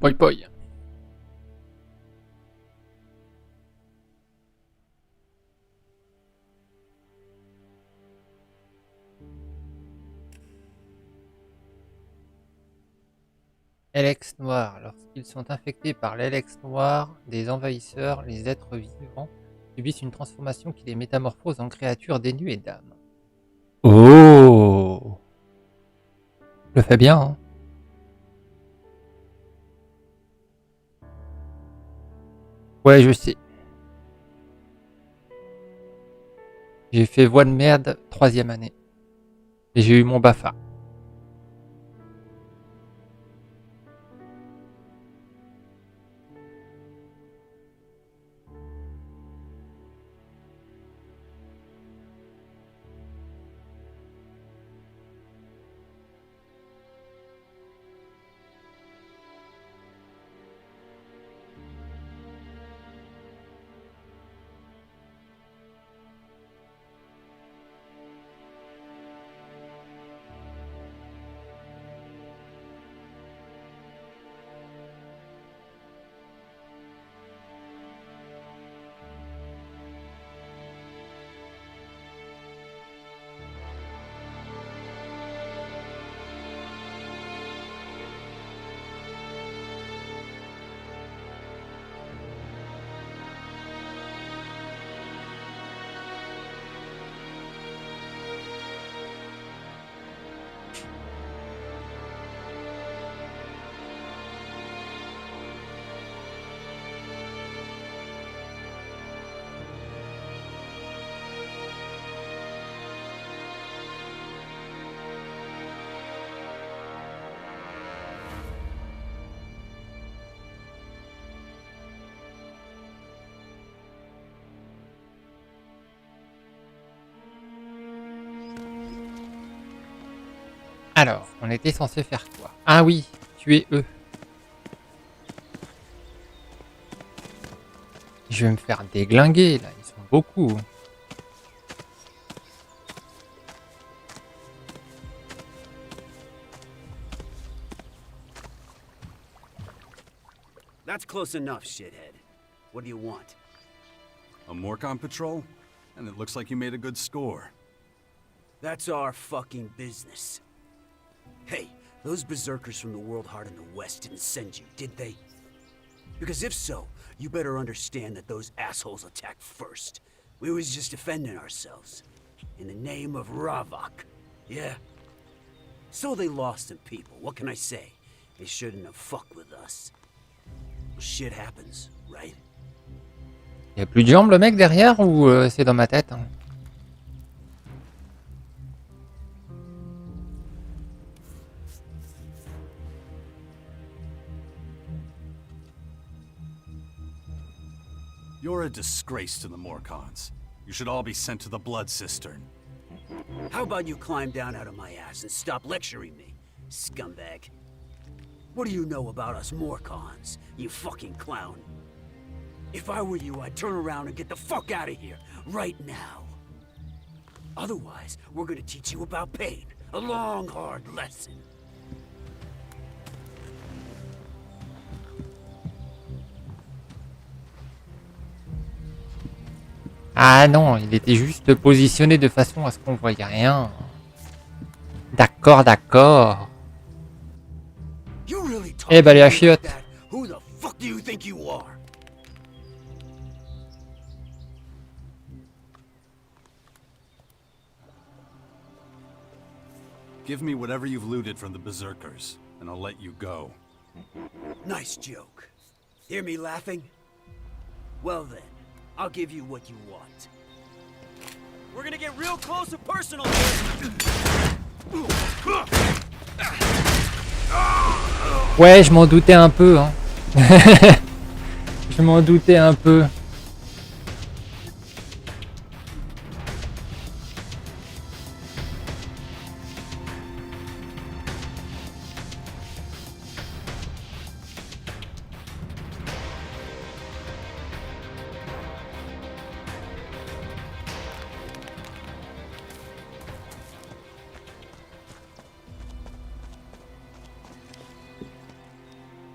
Poi poi. Elex noir. Lorsqu'ils sont infectés par l'Elex noir des envahisseurs, les êtres vivants subissent une transformation qui les métamorphose en créatures dénuées d'âme. Oh, je le fais bien, hein. Ouais, je sais. J'ai fait voix de merde 3e année. Et j'ai eu mon BAFA. Alors, on était censé faire quoi? Ah oui, tuer eux. Je vais me faire déglinguer, là. Ils sont beaucoup. That's close enough, shithead. What do you want? A Morcon patrol? And it looks like you made a good score. That's our fucking business. Hey, those berserkers from the World Heart in the West didn't send you, did they? Because if so, you better understand that those assholes attacked first. We was just defending ourselves. In the name of Ravok. Yeah? So they lost some people, what can I say? They shouldn't have fucked with us. Well, shit happens, right? Il y a plus de jambes, le mec, derrière, ou c'est dans ma tête, hein? You're a disgrace to the Morcons. You should all be sent to the Blood Cistern. How about you climb down out of my ass and stop lecturing me, scumbag? What do you know about us Morcons, you fucking clown? If I were you, I'd turn around and get the fuck out of here, right now. Otherwise, we're gonna teach you about pain. A long, hard lesson. Ah non, il était juste positionné de façon à ce qu'on voyait rien. D'accord, d'accord. Eh ben les chiottes. Who the fuck do you think you are? Give me whatever you've looted from the Berserkers, and I'll let you go. Nice joke. Hear me laughing? Well then, I'll give you what you want. We're gonna get real close and personal here. Ouais, je m'en doutais un peu, hein. Je m'en doutais un peu.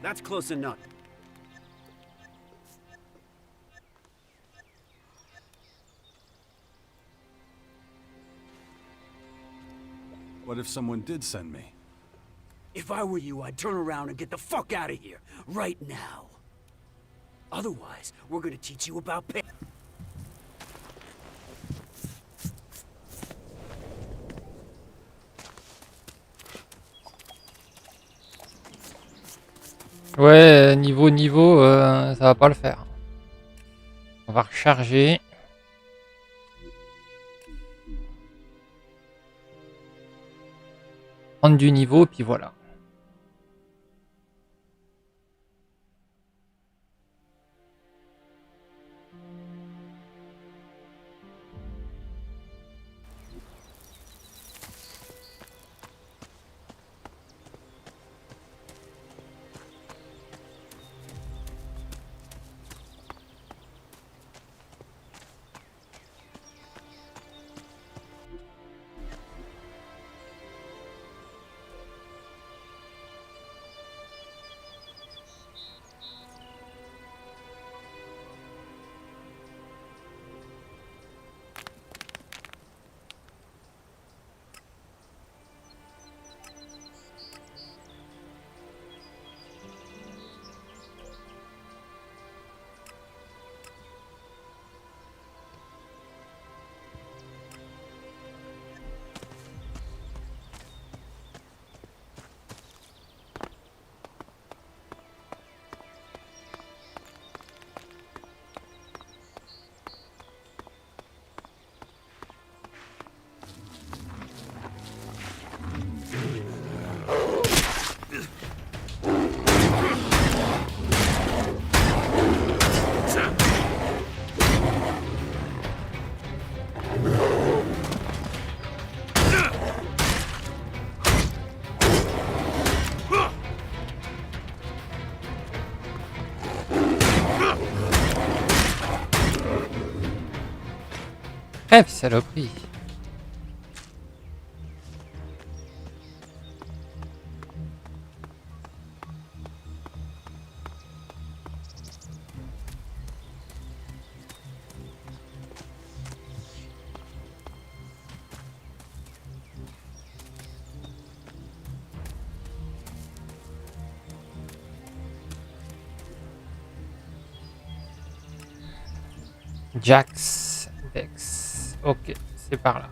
That's close enough. What if someone did send me? If I were you, I'd turn around and get the fuck out of here, right now. Otherwise, we're gonna teach you about pay. Ouais, niveau, ça va pas le faire. On va recharger. Prendre du niveau, puis voilà. Crève, saloperie. Jax, Dex. Ok, c'est par là.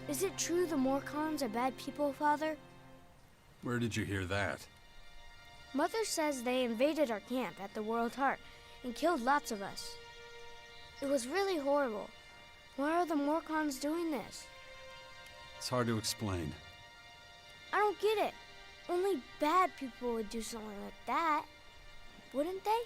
Is it true the Morcons are bad people, Father? Where did you hear that? Mother says they invaded our camp at the World Heart and killed lots of us. It was really horrible. Why are the Morcons doing this? It's hard to explain. I don't get it. Only bad people would do something like that, wouldn't they?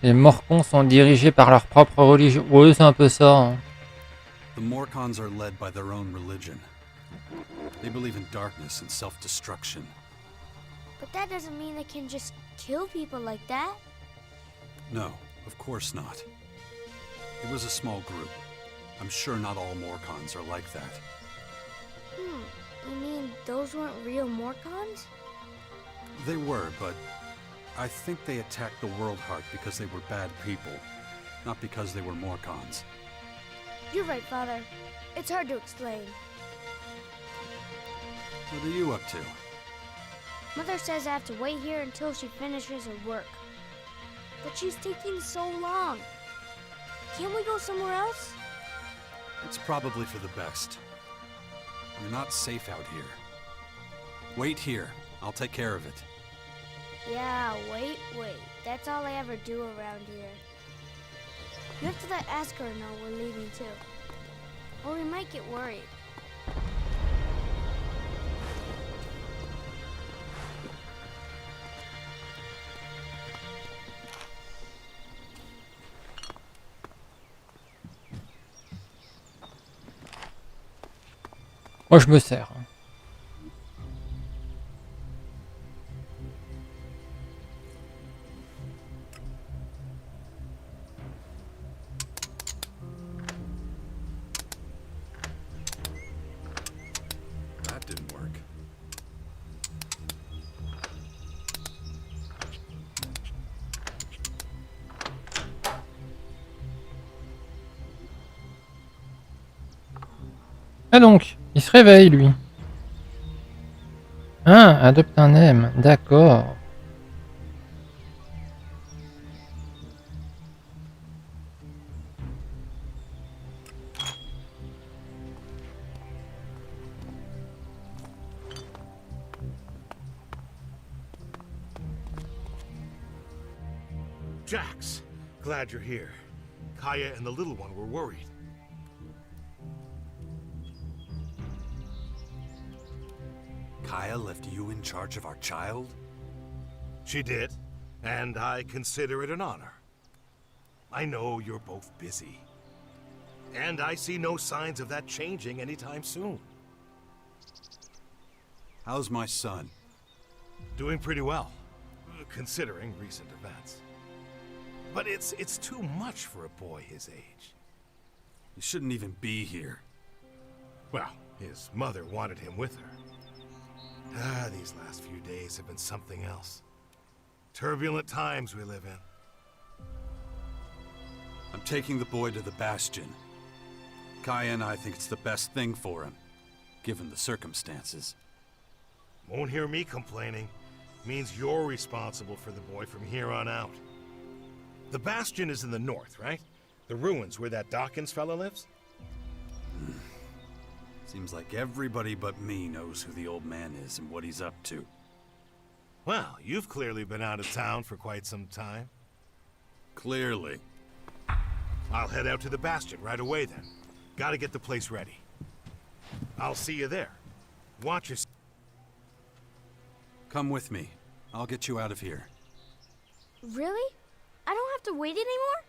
Les Morcons sont dirigés par leur propre religion. Ouais, c'est un peu ça. Hein. The Morcons are led by their own religion. They believe in darkness and self-destruction. But that doesn't mean they can just kill people like that. No, of course not. It was a small group. I'm sure not all Morcons are like that. You mean those weren't real Morcons? They were, but I think they attacked the World Heart because they were bad people, not because they were Morcons. You're right, Father. It's hard to explain. What are you up to? Mother says I have to wait here until she finishes her work. But she's taking so long. Can't we go somewhere else? It's probably for the best. You're not safe out here. Wait here. I'll take care of it. Yeah, wait. That's all I ever do around here. You have to ask her know we're leaving too. Or we might get worried. Moi, je me sers. Hein. That didn't work. Ah donc, il se réveille, lui. Ah, adopte un M, d'accord. Jax, glad you're here. Kaya and the little one were worried. Kaya left you in charge of our child? She did, and I consider it an honor. I know you're both busy, and I see no signs of that changing anytime soon. How's my son? Doing pretty well, considering recent events. But it's too much for a boy his age. He shouldn't even be here. Well, his mother wanted him with her. These last few days have been something else. Turbulent times we live in. I'm taking the boy to the Bastion. Kaya and I think it's the best thing for him, given the circumstances. Won't hear me complaining. Means you're responsible for the boy from here on out. The Bastion is in the north, right? The ruins where that Dawkins fella lives? Seems like everybody but me knows who the old man is and what he's up to. Well, you've clearly been out of town for quite some time. Clearly. I'll head out to the Bastion right away then. Gotta get the place ready. I'll see you there. Watch your... Come with me. I'll get you out of here. Really? I don't have to wait anymore?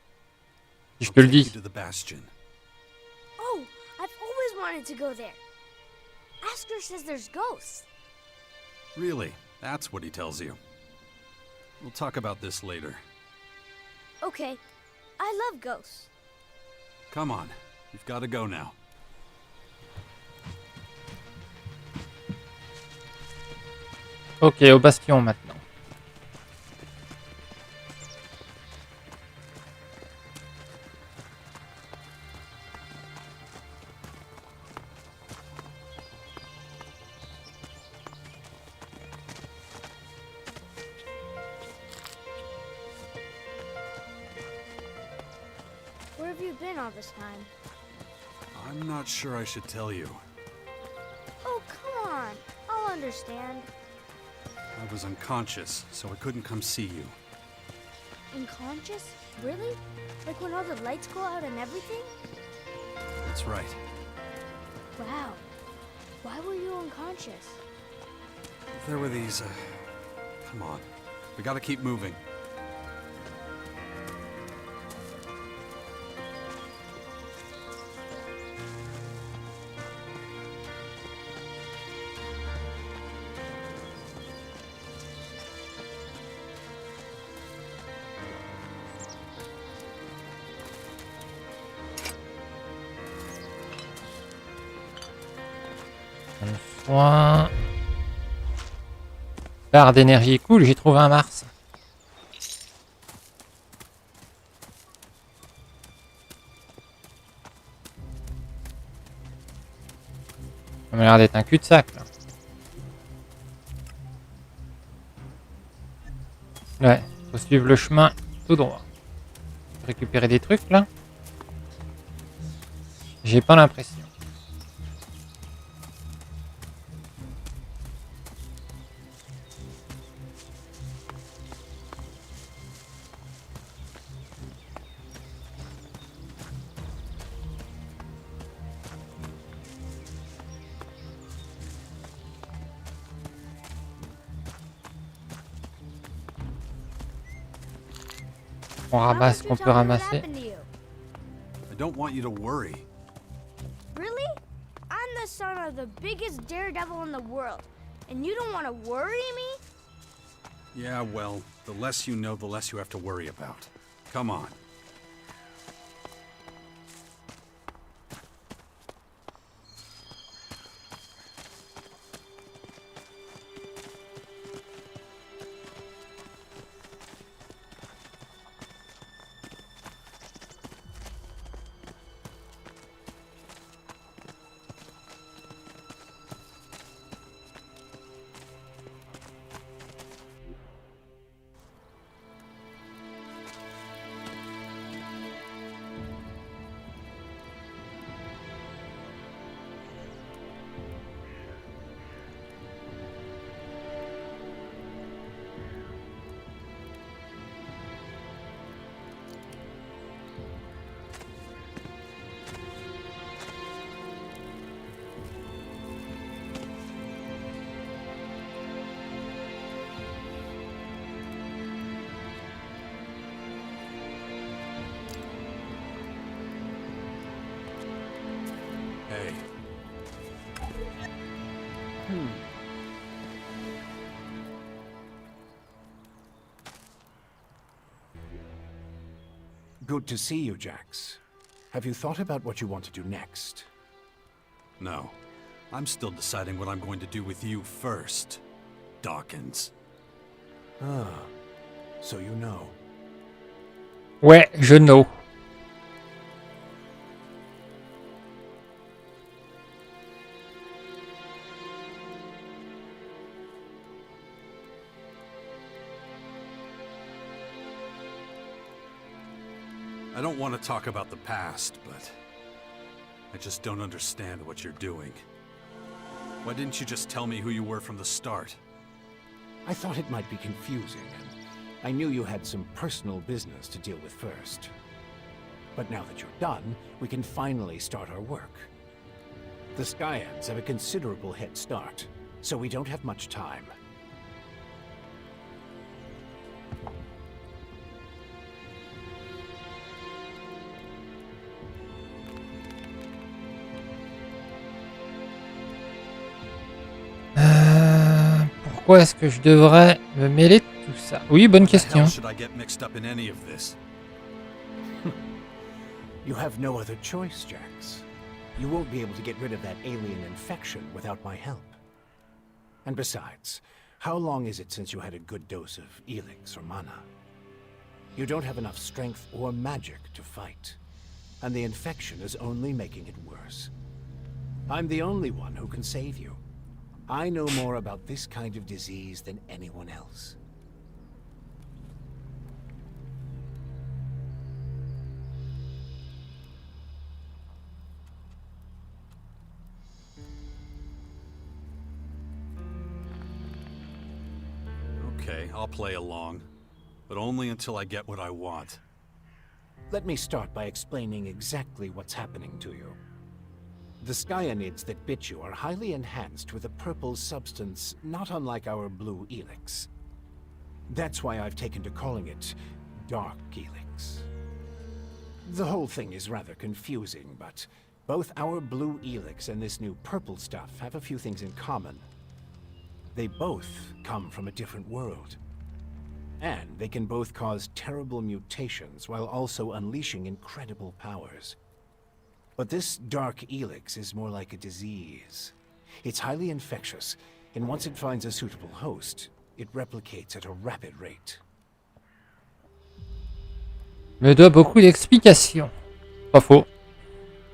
Si je I'll te le take you dis. to the Bastion. Oh, I've always wanted to go there. Asker says there's ghosts. Really? That's what he tells you. We'll talk about this later. Okay, I love ghosts. Come on. We've got to go now. Ok, au bastion maintenant. Where have you been all this time? I'm not sure I should tell you. Oh, come on. I'll understand. I was unconscious, so I couldn't come see you. Unconscious? Really? Like when all the lights go out and everything? That's right. Wow. Why were you unconscious? There were these, Come on. We gotta keep moving. Soin. Barre d'énergie, cool, j'ai trouvé un Mars. Ça m'a l'air d'être un cul-de-sac là. Ouais, faut suivre le chemin tout droit. Récupérer des trucs là. J'ai pas l'impression. On Why ramasse ce won't you qu'on peut tell me what ramasser. happened to you? I don't want you to worry. Really? I'm the son of the biggest daredevil in the world, and you don't want to worry me? Yeah, well, the less you know, the less you have to worry about. Come on. Hey. Good to see you, Jax. Have you thought about what you want to do next? No. I'm still deciding what I'm going to do with you first, Dawkins. Ah, so you know. Ouais, je know. I don't want to talk about the past, but I just don't understand what you're doing. Why didn't you just tell me who you were from the start? I thought it might be confusing, and I knew you had some personal business to deal with first. But now that you're done, we can finally start our work. The Skyans have a considerable head start, so we don't have much time. Pourquoi est-ce que je devrais me mêler de tout ça? Oui, bonne Why the question. hell should I get mixed up in any of this? You have no other choice, Jax. You won't be able to get rid of that alien infection without my help. And besides, how long is it since you had a good dose of Elex or mana? You don't have enough strength or magic to fight. And the infection is only making it worse. I'm the only one who can save you. I know more about this kind of disease than anyone else. Okay, I'll play along. But only until I get what I want. Let me start by explaining exactly what's happening to you. The Skyanids that bit you are highly enhanced with a purple substance not unlike our blue Elex. That's why I've taken to calling it Dark Elex. The whole thing is rather confusing, but both our blue Elex and this new purple stuff have a few things in common. They both come from a different world. And they can both cause terrible mutations while also unleashing incredible powers. But this Dark Elex is more like a disease. It's highly infectious, and once it finds a suitable host, it replicates at a rapid rate. Me doit beaucoup d'explications. Pas faux.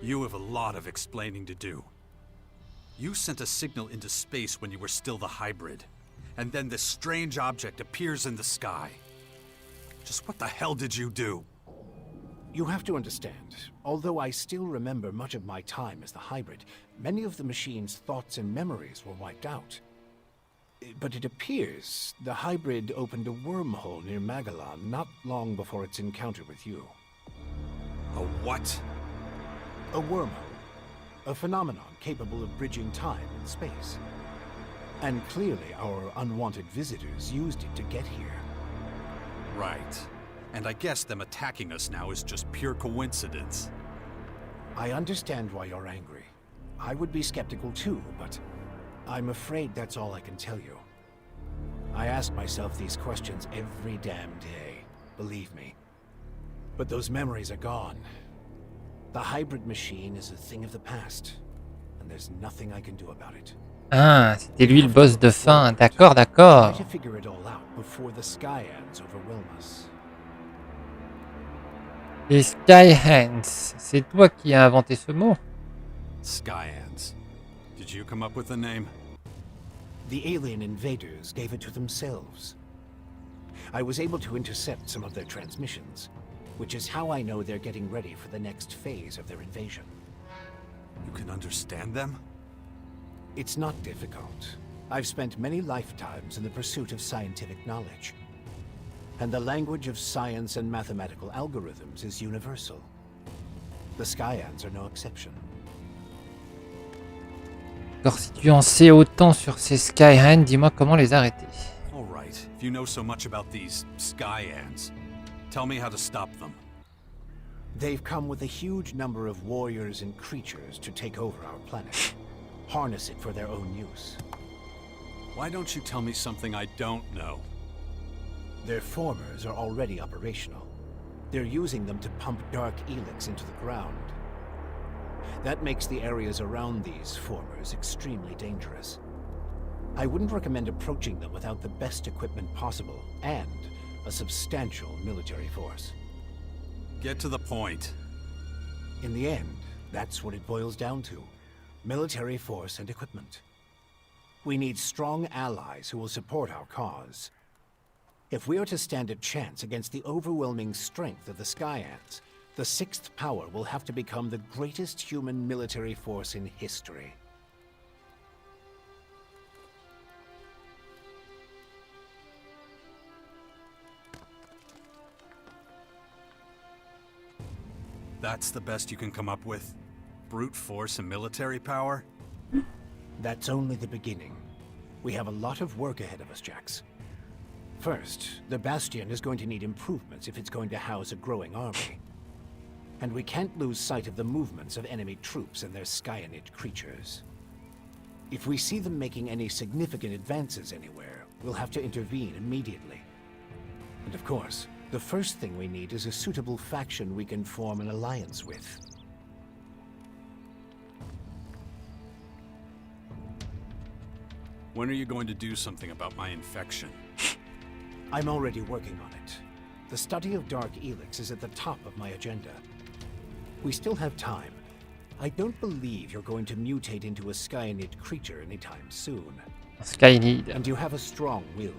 You have a lot of explaining to do. You sent a signal into space when you were still the hybrid, and then this strange object appears in the sky. Just what the hell did you do? You have to understand, although I still remember much of my time as the hybrid, many of the machine's thoughts and memories were wiped out. But it appears the hybrid opened a wormhole near Magellan not long before its encounter with you. A what? A wormhole. A phenomenon capable of bridging time and space. And clearly our unwanted visitors used it to get here. Right. And I guess them attacking us now is just pure coincidence. I understand why you're angry. I would be skeptical too, but I'm afraid that's all I can tell you. I ask myself these questions every damn day, believe me. But those memories are gone. The hybrid machine is a thing of the past, and there's nothing I can do about it. Ah, c'était lui le boss de fin. D'accord, Try d'accord. to figure it all out before the Skyans overwhelm us. Les Skyhands, c'est toi qui as inventé ce mot? Skyans. Did you come up with the name? The alien invaders gave it to themselves. I was able to intercept some of their transmissions, which is how I know they're getting ready for the next phase of their invasion. You can understand them? It's not difficult. I've spent many lifetimes in the pursuit of scientific knowledge. And the language of science and mathematical algorithms is universal. The Skyans are no exception. Alors, si tu en sais autant sur ces Skyhands, dis-moi comment les arrêter. All right, if you know so much about these Skyans, tell me how to stop them. They've come with a huge number of warriors and creatures to take over our planet. Harness it for their own use. Why don't you tell me something I don't know? Their formers are already operational. They're using them to pump dark Elex into the ground. That makes the areas around these formers extremely dangerous. I wouldn't recommend approaching them without the best equipment possible and a substantial military force. Get to the point. In the end, that's what it boils down to. Military force and equipment. We need strong allies who will support our cause. If we are to stand a chance against the overwhelming strength of the Skyans, the Sixth Power will have to become the greatest human military force in history. That's the best you can come up with? Brute force and military power? That's only the beginning. We have a lot of work ahead of us, Jax. First, the Bastion is going to need improvements if it's going to house a growing army. And we can't lose sight of the movements of enemy troops and their Skyanid creatures. If we see them making any significant advances anywhere, we'll have to intervene immediately. And of course, the first thing we need is a suitable faction we can form an alliance with. When are you going to do something about my infection? I'm already working on it. The study of Dark Elex is at the top of my agenda. We still have time. I don't believe you're going to mutate into a Skyanid creature anytime soon. Skynid. And you have a strong will.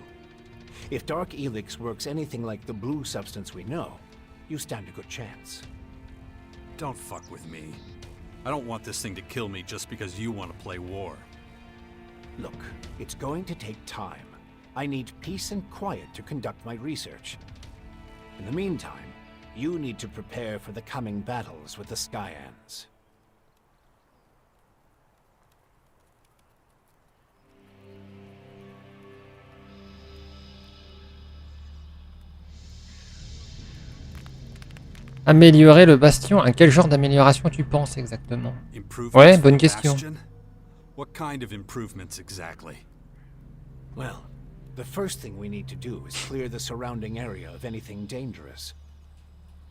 If Dark Elex works anything like the blue substance we know, you stand a good chance. Don't fuck with me. I don't want this thing to kill me just because you want to play war. Look, it's going to take time. I need peace and quiet to conduct my research. In the meantime, you need to prepare for the coming battles with the Skyans. Améliorer le bastion. À quel genre d'amélioration tu penses exactement? Improvements Ouais, for bonne the question. Bastion? What kind of improvements exactly? Well, the first thing we need to do is clear the surrounding area of anything dangerous.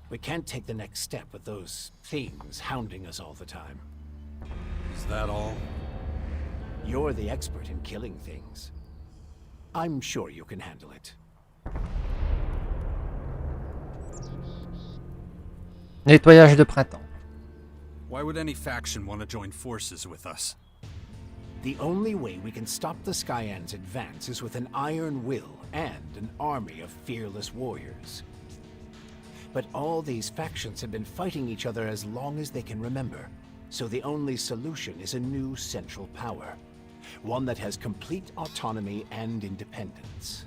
We can't take the next step with those things hounding us all the time. Is that all? You're the expert in killing things. I'm sure you can handle it. Nettoyage de printemps. Why would any faction want to join forces with us? The only way we can stop the Skyans' advance is with an iron will and an army of fearless warriors. But all these factions have been fighting each other as long as they can remember, so the only solution is a new central power, one that has complete autonomy and independence.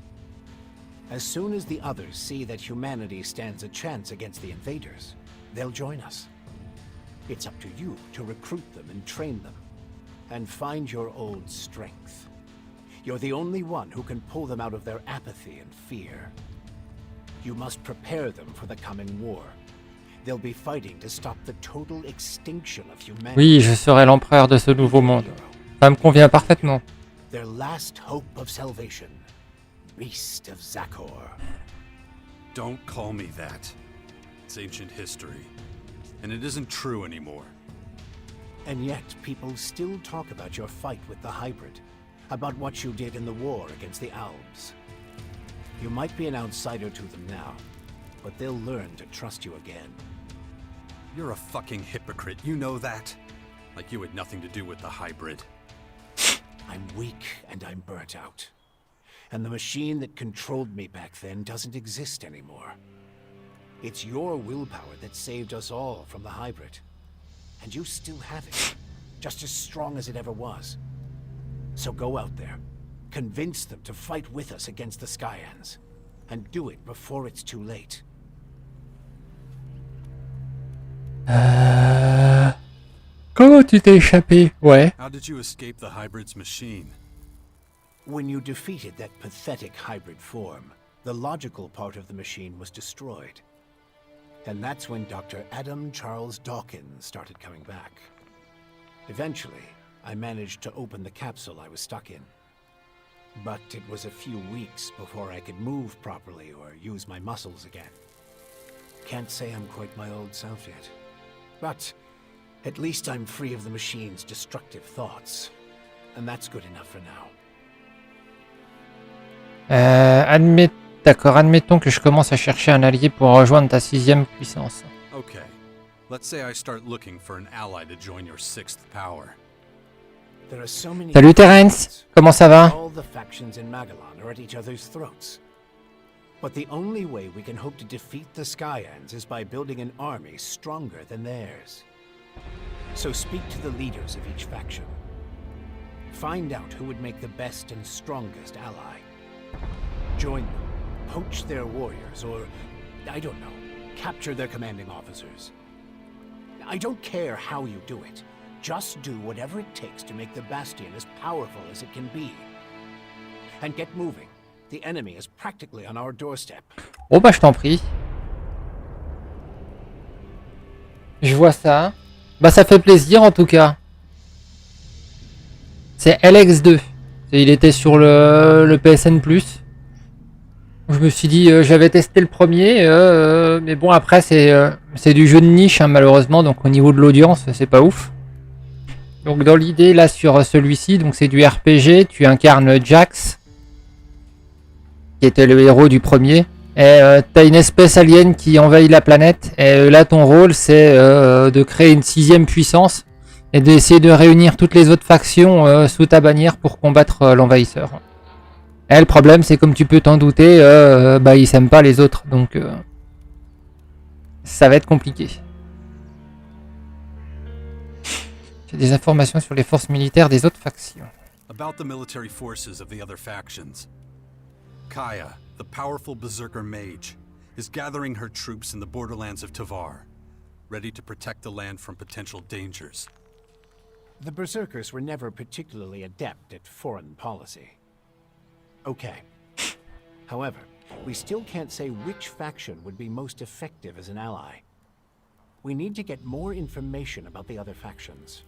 As soon as the others see that humanity stands a chance against the invaders, they'll join us. It's up to you to recruit them and train them, and find your old strength. You're the only one who can pull them out of their apathy and fear. You must prepare them for the coming war. They'll be fighting to stop the total extinction of humanity. Oui, je serai l'empereur de ce nouveau monde. Ça me convient parfaitement. Their last hope of salvation. Beast of Zakor. Don't call me that. It's ancient history. And it isn't true anymore. And yet, people still talk about your fight with the hybrid. About what you did in the war against the Alps. You might be an outsider to them now, but they'll learn to trust you again. You're a fucking hypocrite, you know that? Like you had nothing to do with the hybrid. I'm weak and I'm burnt out. And the machine that controlled me back then doesn't exist anymore. It's your willpower that saved us all from the hybrid. And you still have it, just as strong as it ever was. So go out there, convince them to fight with us against the Skyans, and do it before it's too late. Comment tu t'es échappé? Ouais. How did you escape the hybrid's machine? When you defeated that pathetic hybrid form, the logical part of the machine was destroyed. And that's when Dr. Adam Charles Dawkins started coming back. Eventually, I managed to open the capsule I was stuck in. But it was a few weeks before I could move properly or use my muscles again. Can't say I'm quite my old self yet. But at least I'm free of the machine's destructive thoughts. And that's good enough for now. D'accord, admettons que je commence à chercher un allié pour rejoindre ta 6e puissance. Okay. Let's say I start looking for an ally to join your 6th power. There are so many Salut Terence, comment ça va? All the factions in Magellan are at each other's throats. But the only way we can hope to defeat the Skyans is by building an army stronger than theirs. So speak to the leaders of each faction. Find out who would make the best and strongest ally. Join them, poach their warriors, or, I don't know, capture their commanding officers. I don't care how you do it. Just do whatever it takes to make the Bastion as powerful as it can be. And get moving. The enemy is practically on our doorstep. Oh bah je t'en prie. Je vois ça. Bah ça fait plaisir en tout cas. C'est Elex 2. Il était sur le PSN+. Je me suis dit, j'avais testé le premier, mais bon après c'est du jeu de niche hein, malheureusement, donc au niveau de l'audience c'est pas ouf. Donc dans l'idée là sur celui-ci, donc c'est du RPG, tu incarnes Jax, qui était le héros du premier, et t'as une espèce alien qui envahit la planète, et là ton rôle c'est de créer une 6e puissance, et d'essayer de réunir toutes les autres factions sous ta bannière pour combattre l'envahisseur. Et le problème, c'est comme tu peux t'en douter, bah ils s'aiment pas les autres, donc ça va être compliqué. J'ai des informations sur les forces militaires des autres factions. About the military forces of the other factions. Kaya, the powerful berserker mage, is gathering her troops in the borderlands of Tavar, ready to protect the land from potential dangers. The berserkers were never particularly adept at foreign policy. Okay. However, we still can't say which faction would be most effective as an ally. We need to get more information about the other factions.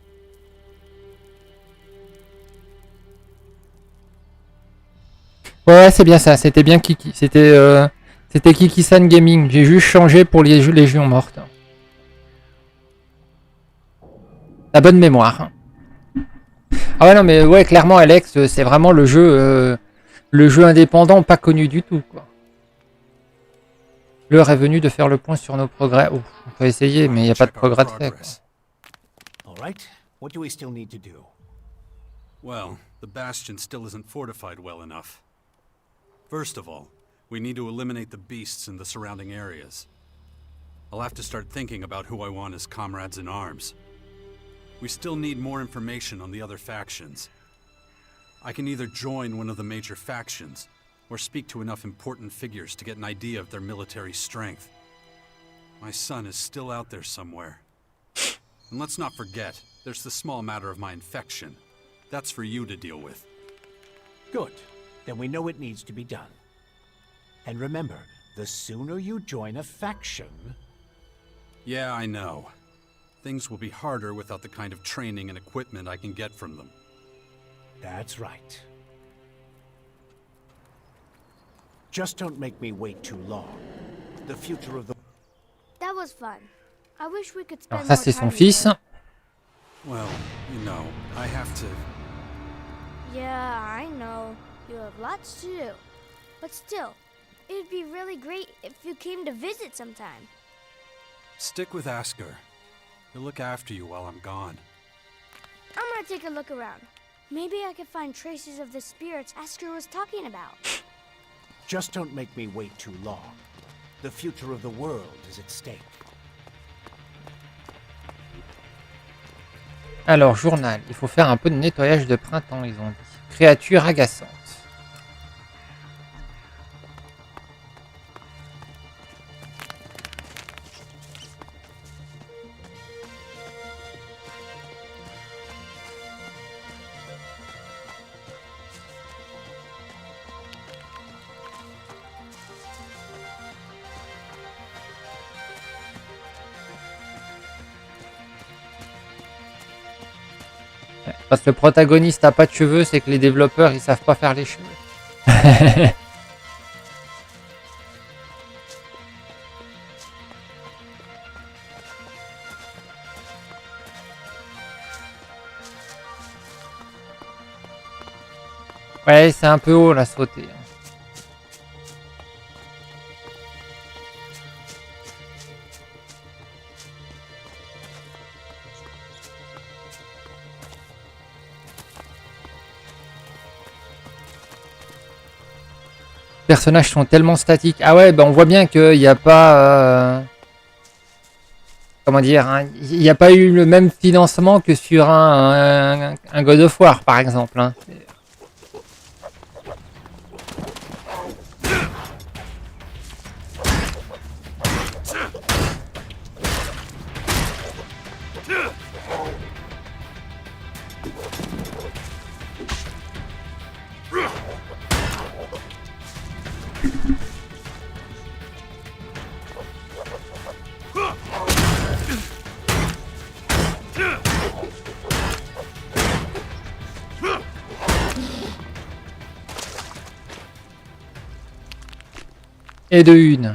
Ouais, c'est bien ça, c'était bien Kiki. C'était Kiki-san Gaming. J'ai juste changé pour les Légions mortes. La bonne mémoire. Ah ouais, non, mais ouais, clairement, Alex, c'est vraiment le jeu indépendant pas connu du tout, quoi. L'heure est venue de faire le point sur nos progrès. Oh, on peut essayer, mais il n'y a pas de progrès de fait, quoi. All right. What do we still need to do? Well, the bastion still isn't fortified well enough. First of all, we need to eliminate the beasts in the surrounding areas. I'll have to start thinking about who I want as comrades in arms. We still need more information on the other factions. I can either join one of the major factions, or speak to enough important figures to get an idea of their military strength. My son is still out there somewhere. And let's not forget, there's the small matter of my infection. That's for you to deal with. Good. Then we know it needs to be done. And remember, The sooner you join a faction... Yeah, I know. Things will be harder without the kind of training and equipment I can get from them. That's right. Just don't make me wait too long. The future of the... That was fun. I wish we could Alors spend ça more c'est time son fils. together. Well, you know, I have to... Yeah, I know. You have lots to do. But still, it'd be really great if you came to visit sometime. Stick with Asker. He'll look after you while I'm gone. I'm gonna take a look around. Maybe I could find traces of the spirits Asker was talking about. Just don't make me wait too long. The future of the world is at stake. Alors, journal. Il faut faire un peu de nettoyage de printemps, ils ont dit. Créature agaçante. Parce que le protagoniste a pas de cheveux, c'est que les développeurs ils savent pas faire les cheveux. Ouais, c'est un peu haut la sauter. Les personnages sont tellement statiques. Ah ouais, bah on voit bien qu'il n'y a pas... comment dire, hein, il n'y a pas eu le même financement que sur un God of War, par exemple. Hein. Et de une.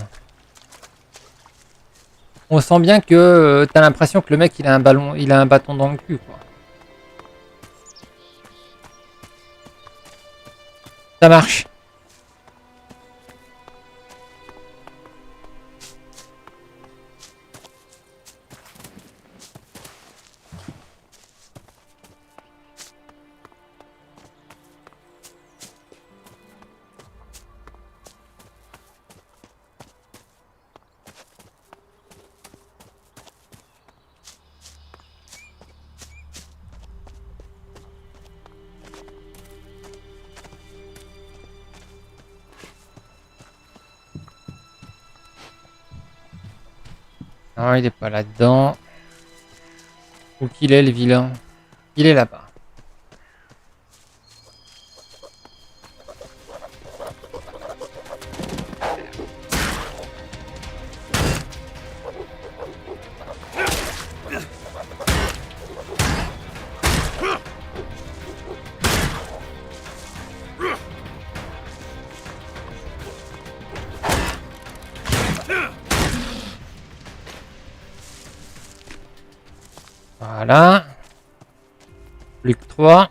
On sent bien que t'as l'impression que le mec il a un bâton dans le cul, quoi. Ça marche. Non, il est pas là-dedans. Où qu'il est, le vilain? Il est là-bas. Voilà. Plus que 3.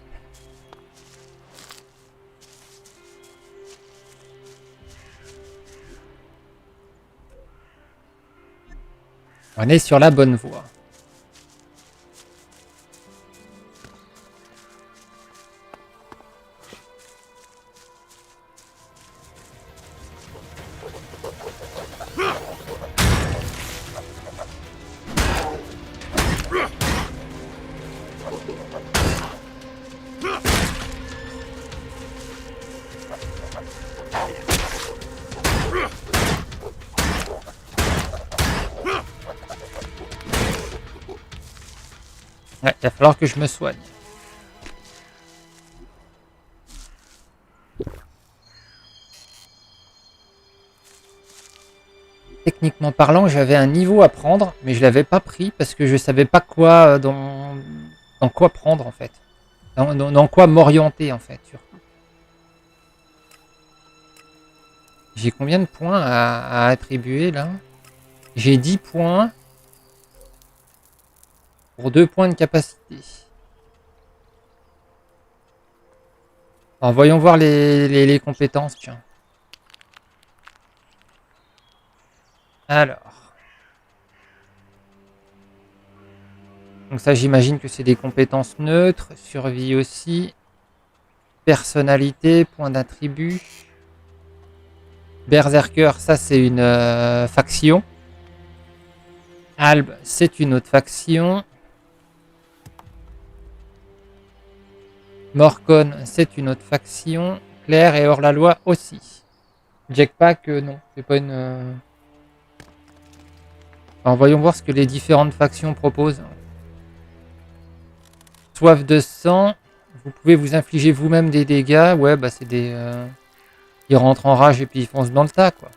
On est sur la bonne voie. Ouais, il va falloir que je me soigne. techniquement parlant, j'avais un niveau à prendre, mais je l'avais pas pris parce que je savais pas quoi dans quoi prendre en fait. Dans quoi m'orienter en fait, surtout. J'ai combien de points à attribuer là? J'ai 10 points pour 2 points de capacité. Alors voyons voir les compétences, tiens. Alors. Donc ça j'imagine que c'est des compétences neutres, survie aussi, personnalité, point d'attribut. Berserker, ça c'est une faction. Alb, c'est une autre faction. Morcon, c'est une autre faction. Claire et hors-la-loi aussi. Jackpack, non, c'est pas une... Alors voyons voir ce que les différentes factions proposent. Soif de sang, vous pouvez vous infliger vous-même des dégâts. Ouais, bah c'est des... Ils rentrent en rage et puis ils foncent dans le tas, quoi.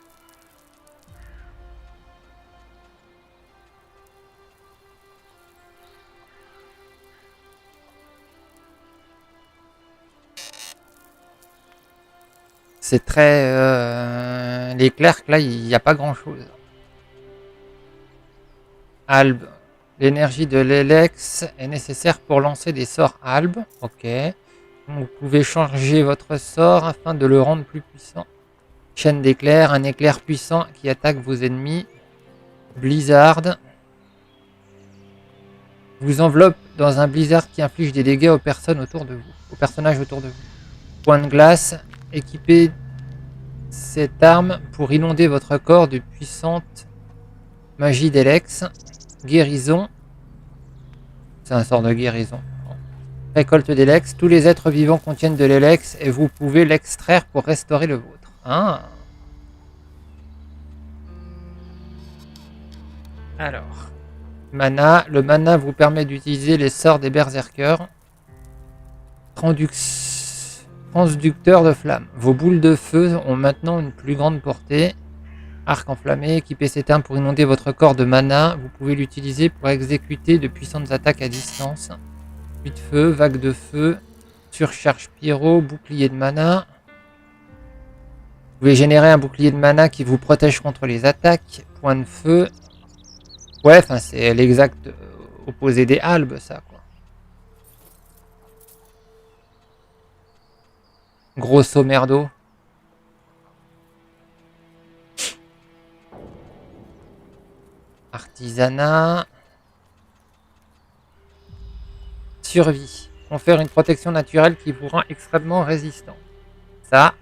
C'est très... Les clercs, là, il n'y a pas grand-chose. Albe. L'énergie de l'Elex est nécessaire pour lancer des sorts Albe. Ok. Donc, vous pouvez changer votre sort afin de le rendre plus puissant. Chaîne d'éclairs, un éclair puissant qui attaque vos ennemis. Blizzard. Vous enveloppe dans un blizzard qui inflige des dégâts aux personnes autour de vous. Aux personnages autour de vous. Point de glace. Équipez cette arme pour inonder votre corps de puissante magie d'Elex. Guérison. C'est un sort de guérison. Récolte d'Elex. Tous les êtres vivants contiennent de l'Elex et vous pouvez l'extraire pour restaurer le vôtre. Ah. Alors. Mana. Le mana vous permet d'utiliser les sorts des berserkers. Transducteur de flamme. Vos boules de feu ont maintenant une plus grande portée. Arc enflammé. Équipez cette arme pour inonder votre corps de mana. Vous pouvez l'utiliser pour exécuter de puissantes attaques à distance. Pluie de feu, vague de feu, surcharge pyro, bouclier de mana. Vous pouvez générer un bouclier de mana qui vous protège contre les attaques. Point de feu. Ouais, enfin c'est l'exact opposé des albes, ça, quoi. Grosso merdo. Artisanat. Survie. Confère une protection naturelle qui vous rend extrêmement résistant. Ça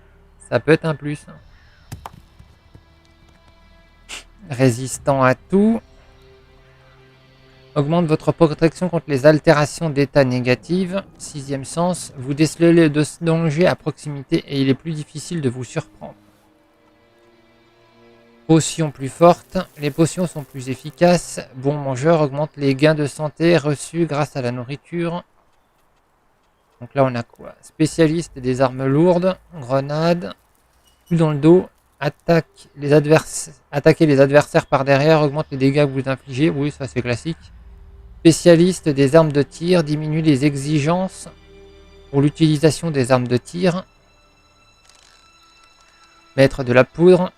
peut être un plus. Résistant à tout. Augmente votre protection contre les altérations d'état négatives. Sixième sens. Vous décelez le danger à proximité et il est plus difficile de vous surprendre. Potions plus fortes. Les potions sont plus efficaces. Bon mangeur augmente les gains de santé reçus grâce à la nourriture. Donc là on a quoi? Spécialiste des armes lourdes. Grenade. Coup dans le dos. Attaquer les adversaires par derrière. Augmente les dégâts que vous infligez. Oui, ça c'est classique. Spécialiste des armes de tir. Diminue les exigences pour l'utilisation des armes de tir. Maître de la poudre.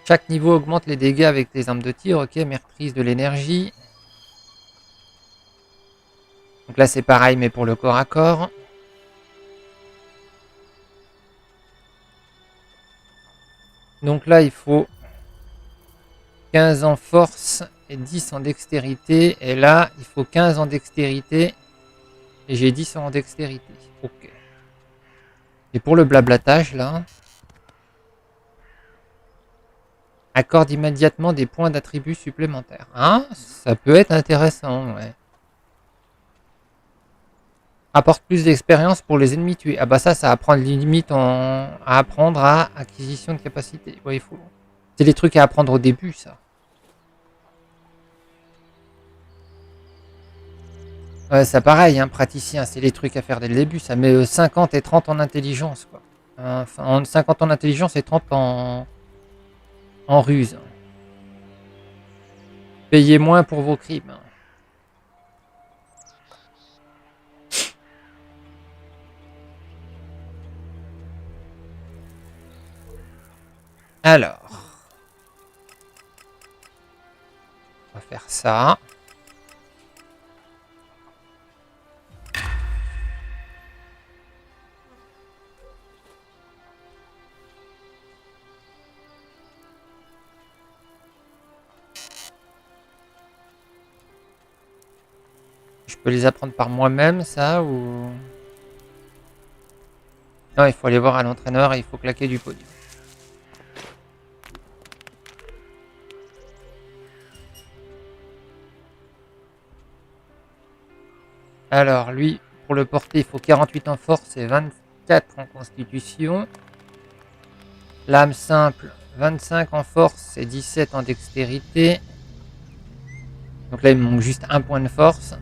Chaque niveau augmente les dégâts avec les armes de tir. Ok, maîtrise de l'énergie. Donc là c'est pareil mais pour le corps à corps. Donc là il faut 15 en force et 10 en dextérité. Et là il faut 15 en dextérité. Et j'ai 10 en dextérité. Ok. Et pour le blablatage là... Accorde immédiatement des points d'attribut supplémentaires. Hein? Ça peut être intéressant, ouais. Apporte plus d'expérience pour les ennemis tués. Ah bah ça apprend limite à apprendre à acquisition de capacité. Ouais, il faut... C'est les trucs à apprendre au début, ça. Ouais, c'est pareil, hein, praticien, c'est les trucs à faire dès le début. Ça met 50 et 30 en intelligence, quoi. Enfin, en 50 ans d'intelligence et 30 en ruse. Payez moins pour vos crimes. Alors, on va faire ça. Je peux les apprendre par moi-même, ça, ou... Non, il faut aller voir à l'entraîneur et il faut claquer du podium. Alors, lui, pour le porter, il faut 48 en force et 24 en constitution. L'âme simple, 25 en force et 17 en dextérité. Donc là, il me manque juste un point de force.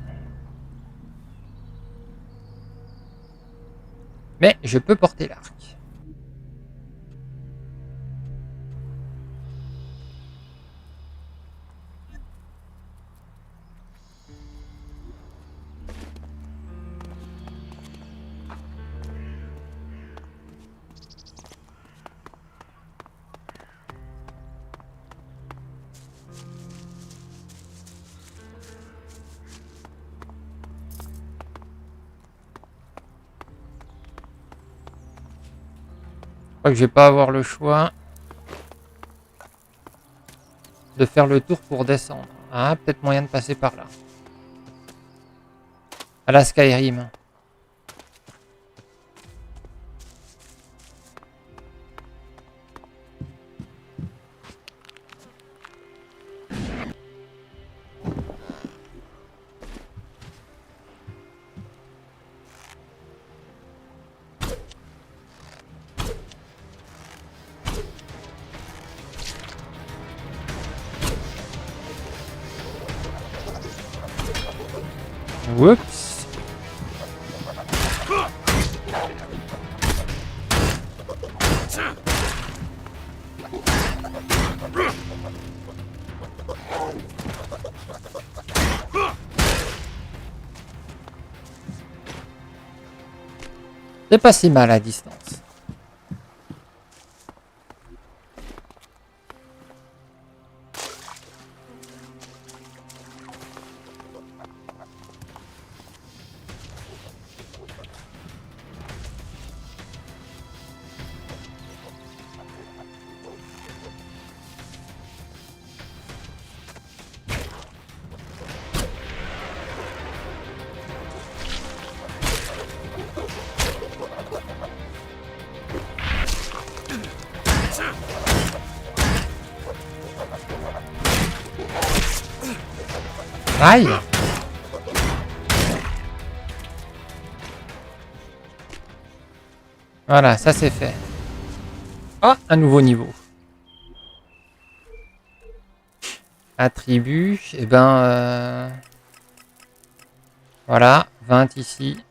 Mais je peux porter l'arc. Je crois que je vais pas avoir le choix de faire le tour pour descendre. Ah, peut-être moyen de passer par là. À la Skyrim. Oups. C'est pas si mal à distance. Aïe! Voilà, ça c'est fait. Oh, un nouveau niveau. Attribut, et ben... Voilà, 20 ici.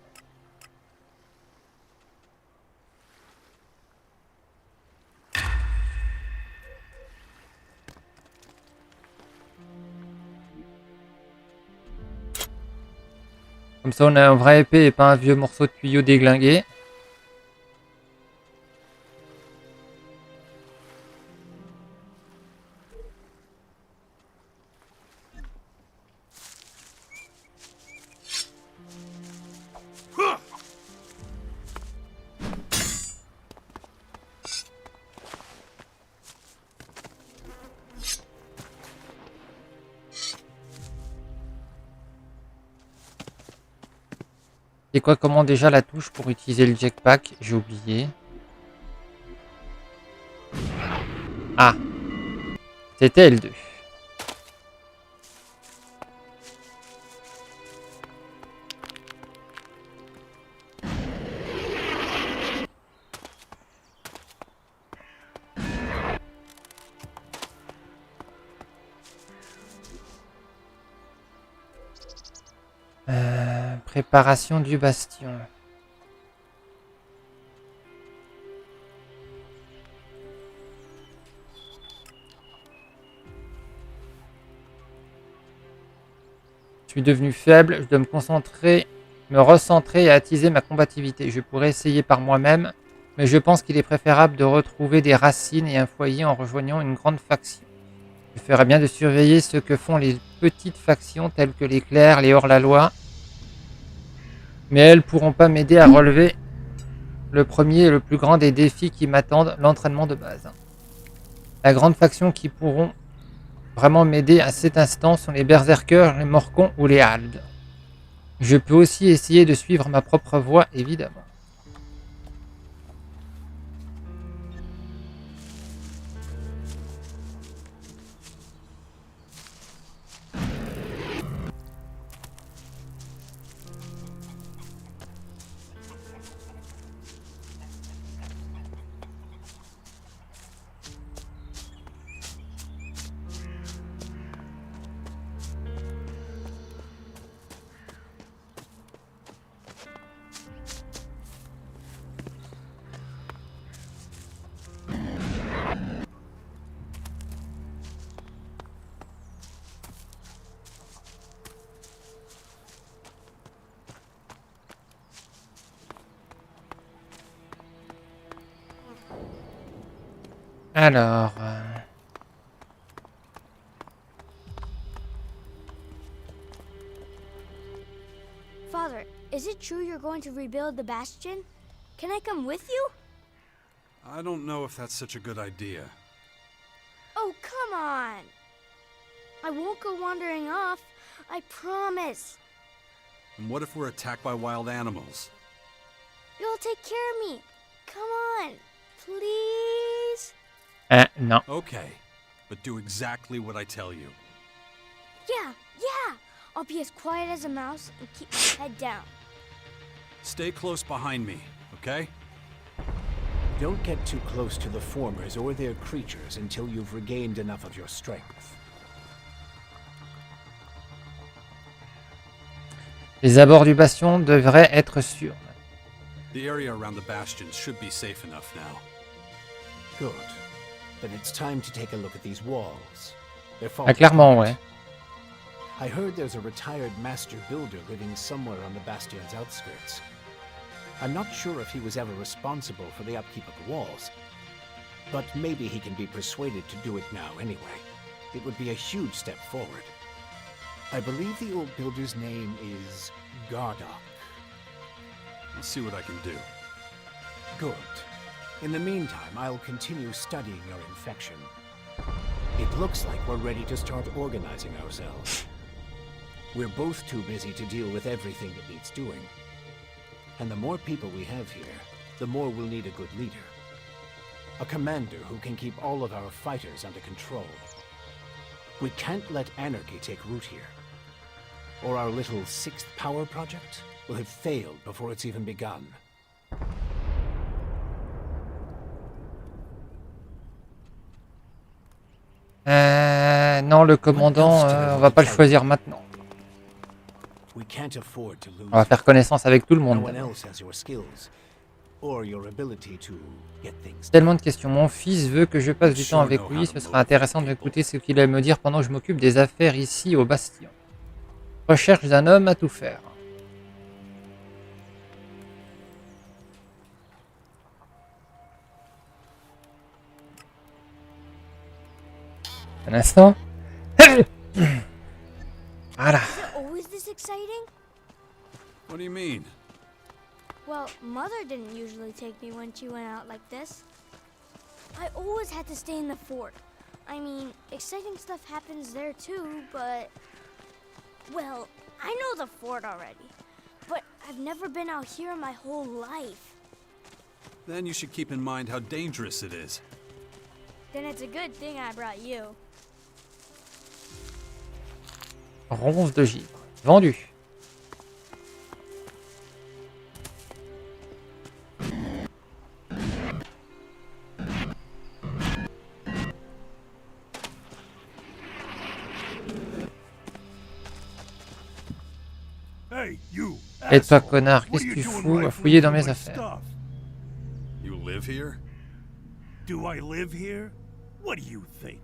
Comme ça, on a un vrai épée et pas un vieux morceau de tuyau déglingué. C'est quoi, comment déjà la touche pour utiliser le jetpack? J'ai oublié. Ah, c'était L2. Préparation du bastion. Je suis devenu faible, je dois me recentrer et attiser ma combativité. Je pourrais essayer par moi-même, mais je pense qu'il est préférable de retrouver des racines et un foyer en rejoignant une grande faction. Je ferais bien de surveiller ce que font les petites factions telles que les clercs, les hors-la-loi, mais elles pourront pas m'aider à relever le premier et le plus grand des défis qui m'attendent, l'entraînement de base. La grande faction qui pourront vraiment m'aider à cet instant sont les berserkers, les morcons ou les haldes. Je peux aussi essayer de suivre ma propre voie, évidemment. Alors... Father, is it true you're going to rebuild the bastion? Can I come with you? I don't know if that's such a good idea. Oh, come on! I won't go wandering off. I promise. And what if we're attacked by wild animals? You'll take care of me. Come on, please? Non. Okay, but do exactly what I tell you. Yeah. I'll be as quiet as a mouse and keep my head down. Stay close behind me, okay? Don't get too close to the formers or their creatures until you've regained enough of your strength. Les abords du bastion devraient être sûrs. The area around the bastions should be safe enough now. Good. Then it's time to take a look at these walls. They're Ah, falling clairement, apart. ouais. I heard there's a retired master builder living somewhere on the bastion's outskirts. I'm not sure if he was ever responsible for the upkeep of the walls, but maybe he can be persuaded to do it now anyway. It would be a huge step forward. I believe the old builder's name is Gardock. Let's see what I can do. Good. In the meantime, I'll continue studying your infection. It looks like we're ready to start organizing ourselves. We're both too busy to deal with everything that needs doing. And the more people we have here, the more we'll need a good leader. A commander who can keep all of our fighters under control. We can't let anarchy take root here. Or our little sixth power project will have failed before it's even begun. Non, le commandant, on va pas le choisir maintenant. We can't afford to lose. On va faire connaissance avec tout le No monde. one else has your skills or your ability to get things done. Tellement de questions. Mon fils veut que je passe du temps avec lui. Ce sera intéressant d'écouter ce qu'il a à me dire pendant que je m'occupe des affaires ici au bastion. Recherche d'un homme à tout faire. Un instant. Voilà. Is it always this exciting? What do you mean? Well, Mother didn't usually take me when she went out like this. I always had to stay in the fort. I mean, exciting stuff happens there too, but... Well, I know the fort already, but I've never been out here in my whole life. Then you should keep in mind how dangerous it is. Then it's a good thing I brought you. Ronce de givre. Vendu. Hey, you. Et toi, asshole. connard, What qu'est-ce are que tu you doing fous à rifling fouiller dans through mes my affaires? stuff? You live here? Do I live here? What do you think?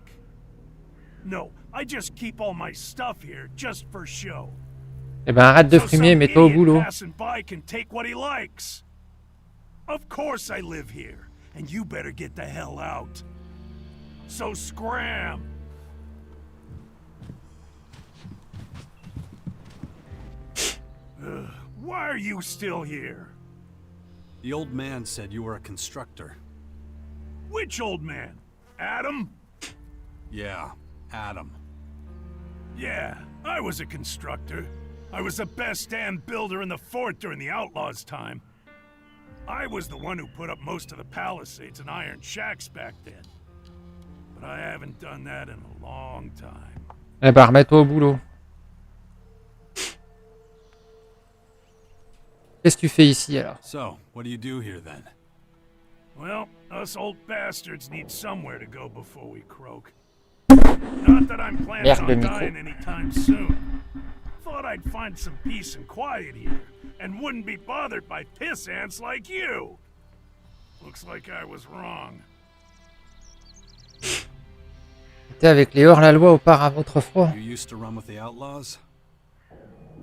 No, I just keep all my stuff here just for show. Eh ben arrête de frimer et some mets-toi au idiot boulot. passing by can take what he likes. Of course I live here, and you better get the hell out. So scram! Why are you still here? The old man said you were a constructor. Which old man? Adam? Yeah, Adam. Yeah, I was a constructor. I was the best damn builder in the fort during the Outlaws' time. I was the one who put up most of the palisades and iron shacks back then. But I haven't done that in a long time. Eh ben remets-toi au boulot. Qu'est-ce que tu fais ici alors? So, what do you do here then? Well, us old bastards need somewhere to go before we croak. Not that I'm planning Merde, le on micro. dying anytime soon. Thought I'd find some peace and quiet here, and wouldn't be bothered by piss ants like you. Looks like I was wrong. T'étais avec les hors-la-loi auparavant autrefois. You used to run with the outlaws?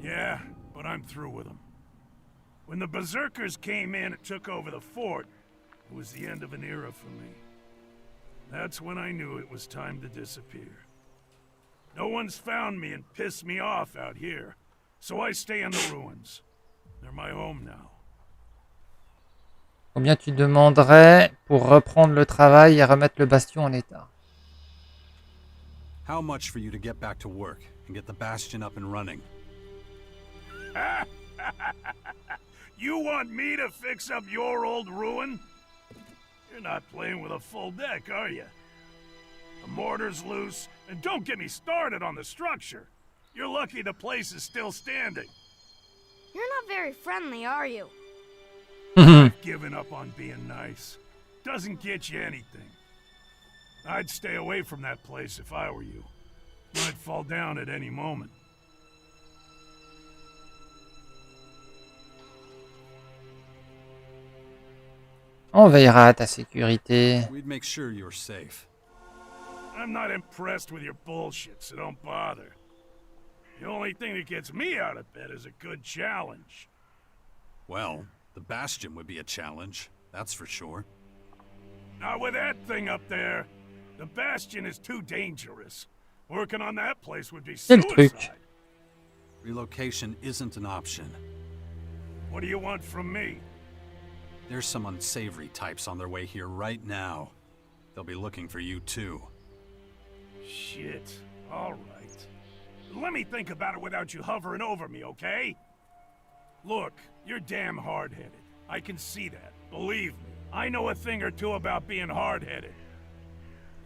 Yeah, but I'm through with them. When the Berserkers came in and took over the fort, it was the end of an era for me. That's when I knew it was time to disappear. No one's found me and pissed me off out here, so I stay in the ruins. They're my home now. Combien tu demanderais pour reprendre le travail et remettre le bastion en état? How much for you to get back to work and get the bastion up and running? You want me to fix up your old ruin? You're not playing with a full deck, are you? The mortar's loose, and don't get me started on the structure. You're lucky the place is still standing. You're not very friendly, are you? Giving up on being nice doesn't get you anything. I'd stay away from that place if I were you. Might fall down at any moment. On veillera à ta sécurité. We'd make sure you're safe. I'm not impressed with your bullshit, so don't bother. The only thing that gets me out of bed is a good challenge. Well, the bastion would be a challenge, that's for sure. Not with that thing up there. The bastion is too dangerous. Working on that place would be C'est le truc. suicide. Relocation isn't an option. What do you want from me? There's some unsavory types on their way here right now. They'll be looking for you too. Shit. All right. Let me think about it without you hovering over me, okay? Look, you're damn hard-headed. I can see that. Believe me. I know a thing or two about being hard-headed.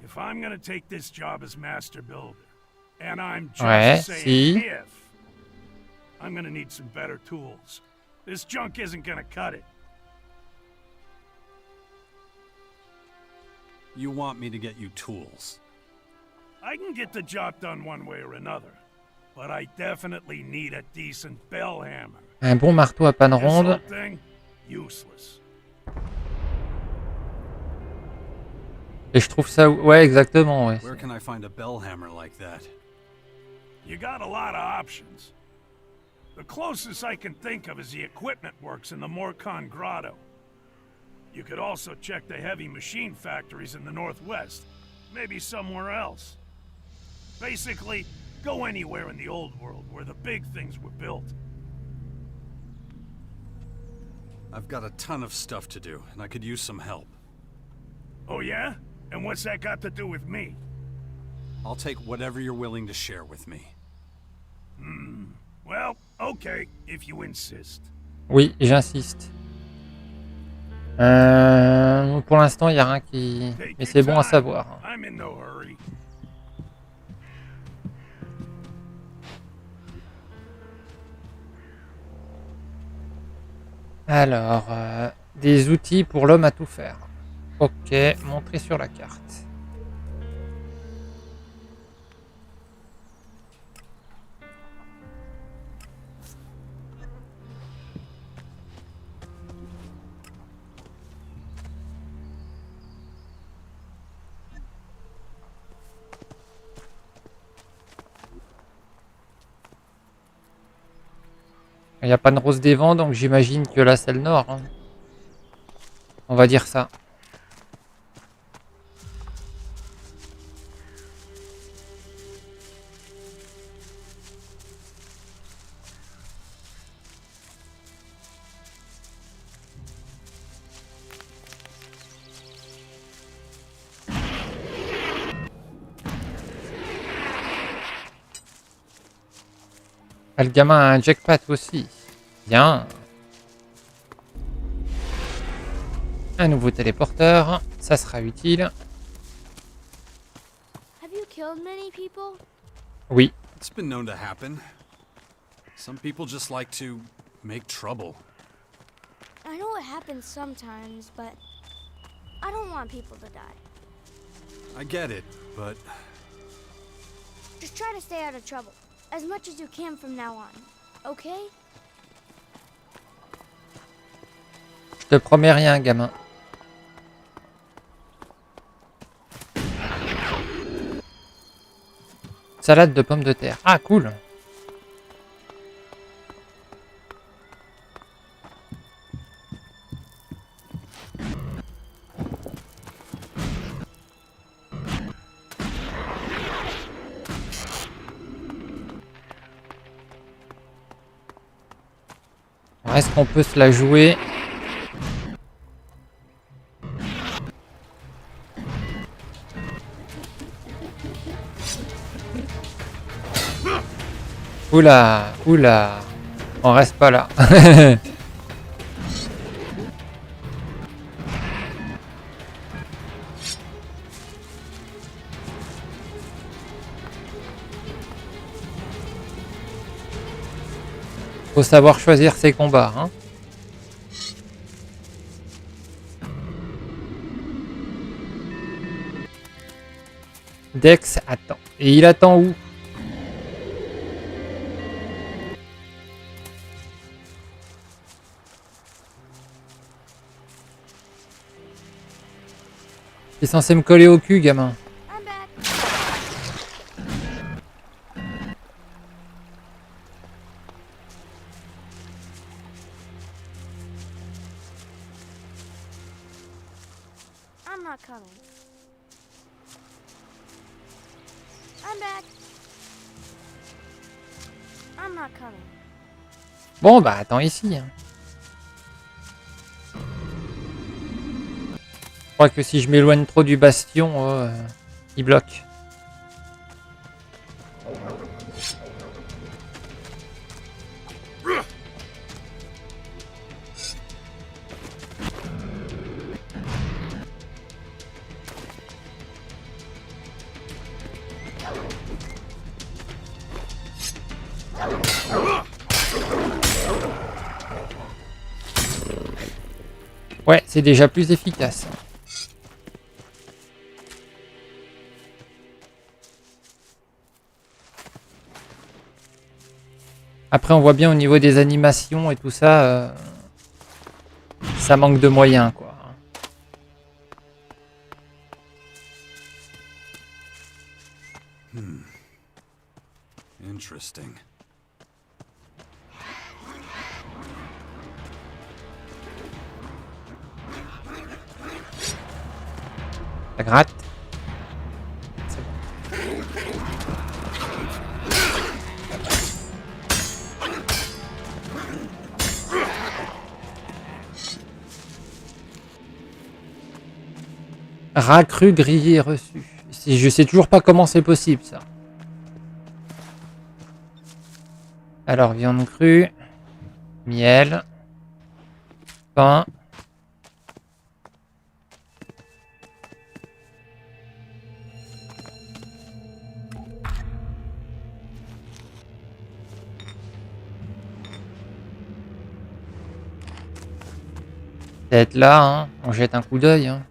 If I'm gonna take this job as master builder, and I'm just Ouais, saying si. if, I'm gonna need some better tools. This junk isn't gonna cut it. You want me to get you tools? I can get the job done one way or another, but I definitely need a decent bell hammer. Un bon marteau à panne This whole ronde. thing, useless. Et je trouve ça... Ouais, exactement. Ouais. Where can I find a bell hammer like that? You got a lot of options. The closest I can think of is the equipment works in the Morcon Grotto. You could also check the heavy machine factories in the northwest, maybe somewhere else. Basically, go anywhere in the old world where the big things were built. I've got a ton of stuff to do, and I could use some help. Oh yeah? And what's that got to do with me? I'll take whatever you're willing to share with me. Well, okay, if you insist. Oui, j'insiste. Pour l'instant, il n'y a rien qui... Take Mais your c'est bon à time. savoir. I'm in no hurry. Alors, des outils pour l'homme à tout faire. Ok, montrer sur la carte. Il n'y a pas de rose des vents, donc j'imagine que là c'est le nord. Hein. On va dire ça. Ah, le gamin a un jackpot aussi. Bien. Un nouveau téléporteur. Ça sera utile. Have you killed many people? Oui. It's been known to happen. Some people just like to make trouble. I know it happens sometimes, but I don't want people to die. I get it, but Just try to stay out of trouble. As much as you can from now on. Okay? Je te promets rien, gamin. Salade de pommes de terre. Ah, cool. Est-ce qu'on peut se la jouer? Oula, oula. On reste pas là. Faut savoir choisir ses combats, hein. Dex attend. Et il attend où? T'es censé me coller au cul, gamin. I'm back. I'm not coming. I'm back. I'm not coming. Bon, bah attends ici. Hein. Je crois que si je m'éloigne trop du bastion, il bloque. Ouais, c'est déjà plus efficace. Après, on voit bien au niveau des animations et tout ça, ça manque de moyens, quoi. interesting. Ça gratte. Rat cru grillé reçu. Je sais toujours pas comment c'est possible ça. Alors viande crue, miel, pain. Peut-être là, hein, on jette un coup d'œil. Hein.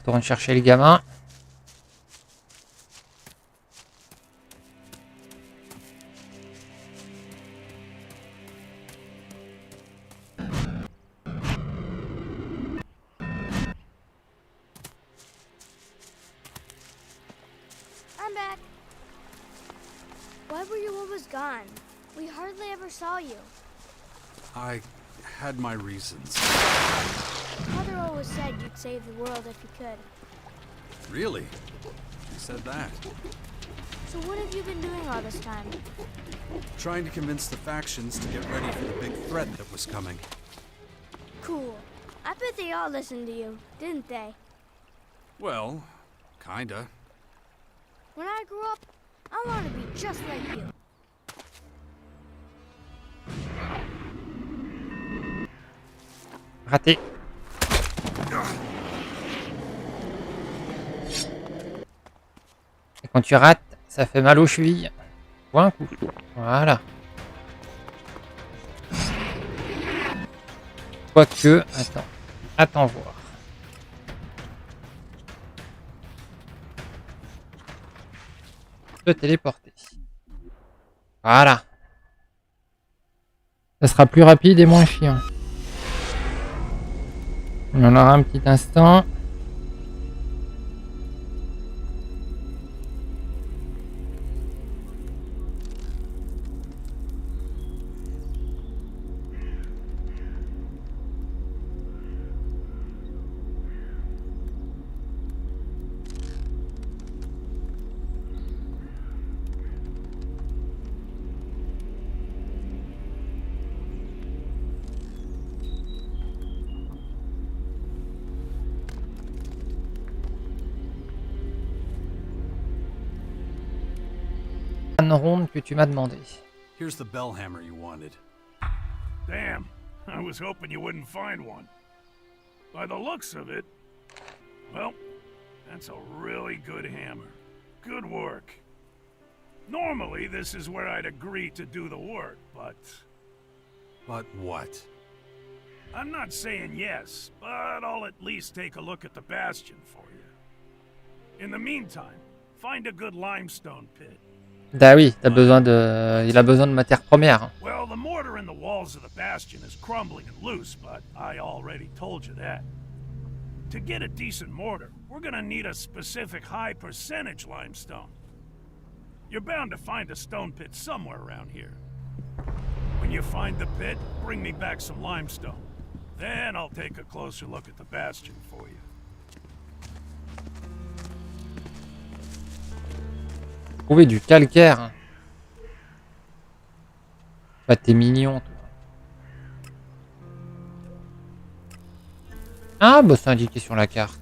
retourne chercher le gamin. I'm back. Why were you always gone? We hardly ever saw you. I had my reasons. Mother always said you'd save the world if you could. Really? She said that. So what have you been doing all this time? Trying to convince the factions to get ready for the big threat that was coming. Cool. I bet they all listened to you, didn't they? Well, kinda. When I grow up, I want to be just like you. Raté. Et quand tu rates, ça fait mal aux chevilles. Vois un coup. Voilà. Quoique, attends voir. Je peux téléporter. Voilà. Ça sera plus rapide et moins chiant. On en aura un petit instant. Une ronde que tu m'as demandé. Here's the bell hammer you wanted. Damn, I was hoping you wouldn't find one. By the looks of it, well, that's a really good hammer. Good work. Normally, this is where I'd agree to do the work, but... But what? I'm not saying yes, but I'll at least take a look at the bastion for you. In the meantime, find a good limestone pit. Bah oui, il a besoin de matières premières. Well, the mortar in the walls of the bastion is crumbling and loose, but I already told you that. To get a decent mortar, we're gonna need a specific high percentage limestone. You're bound to find a stone pit somewhere around here. When you find the pit, bring me back some limestone. Then I'll take a closer look at the bastion for you. Trouver du calcaire. Bah t'es mignon toi. Ah bah c'est indiqué sur la carte.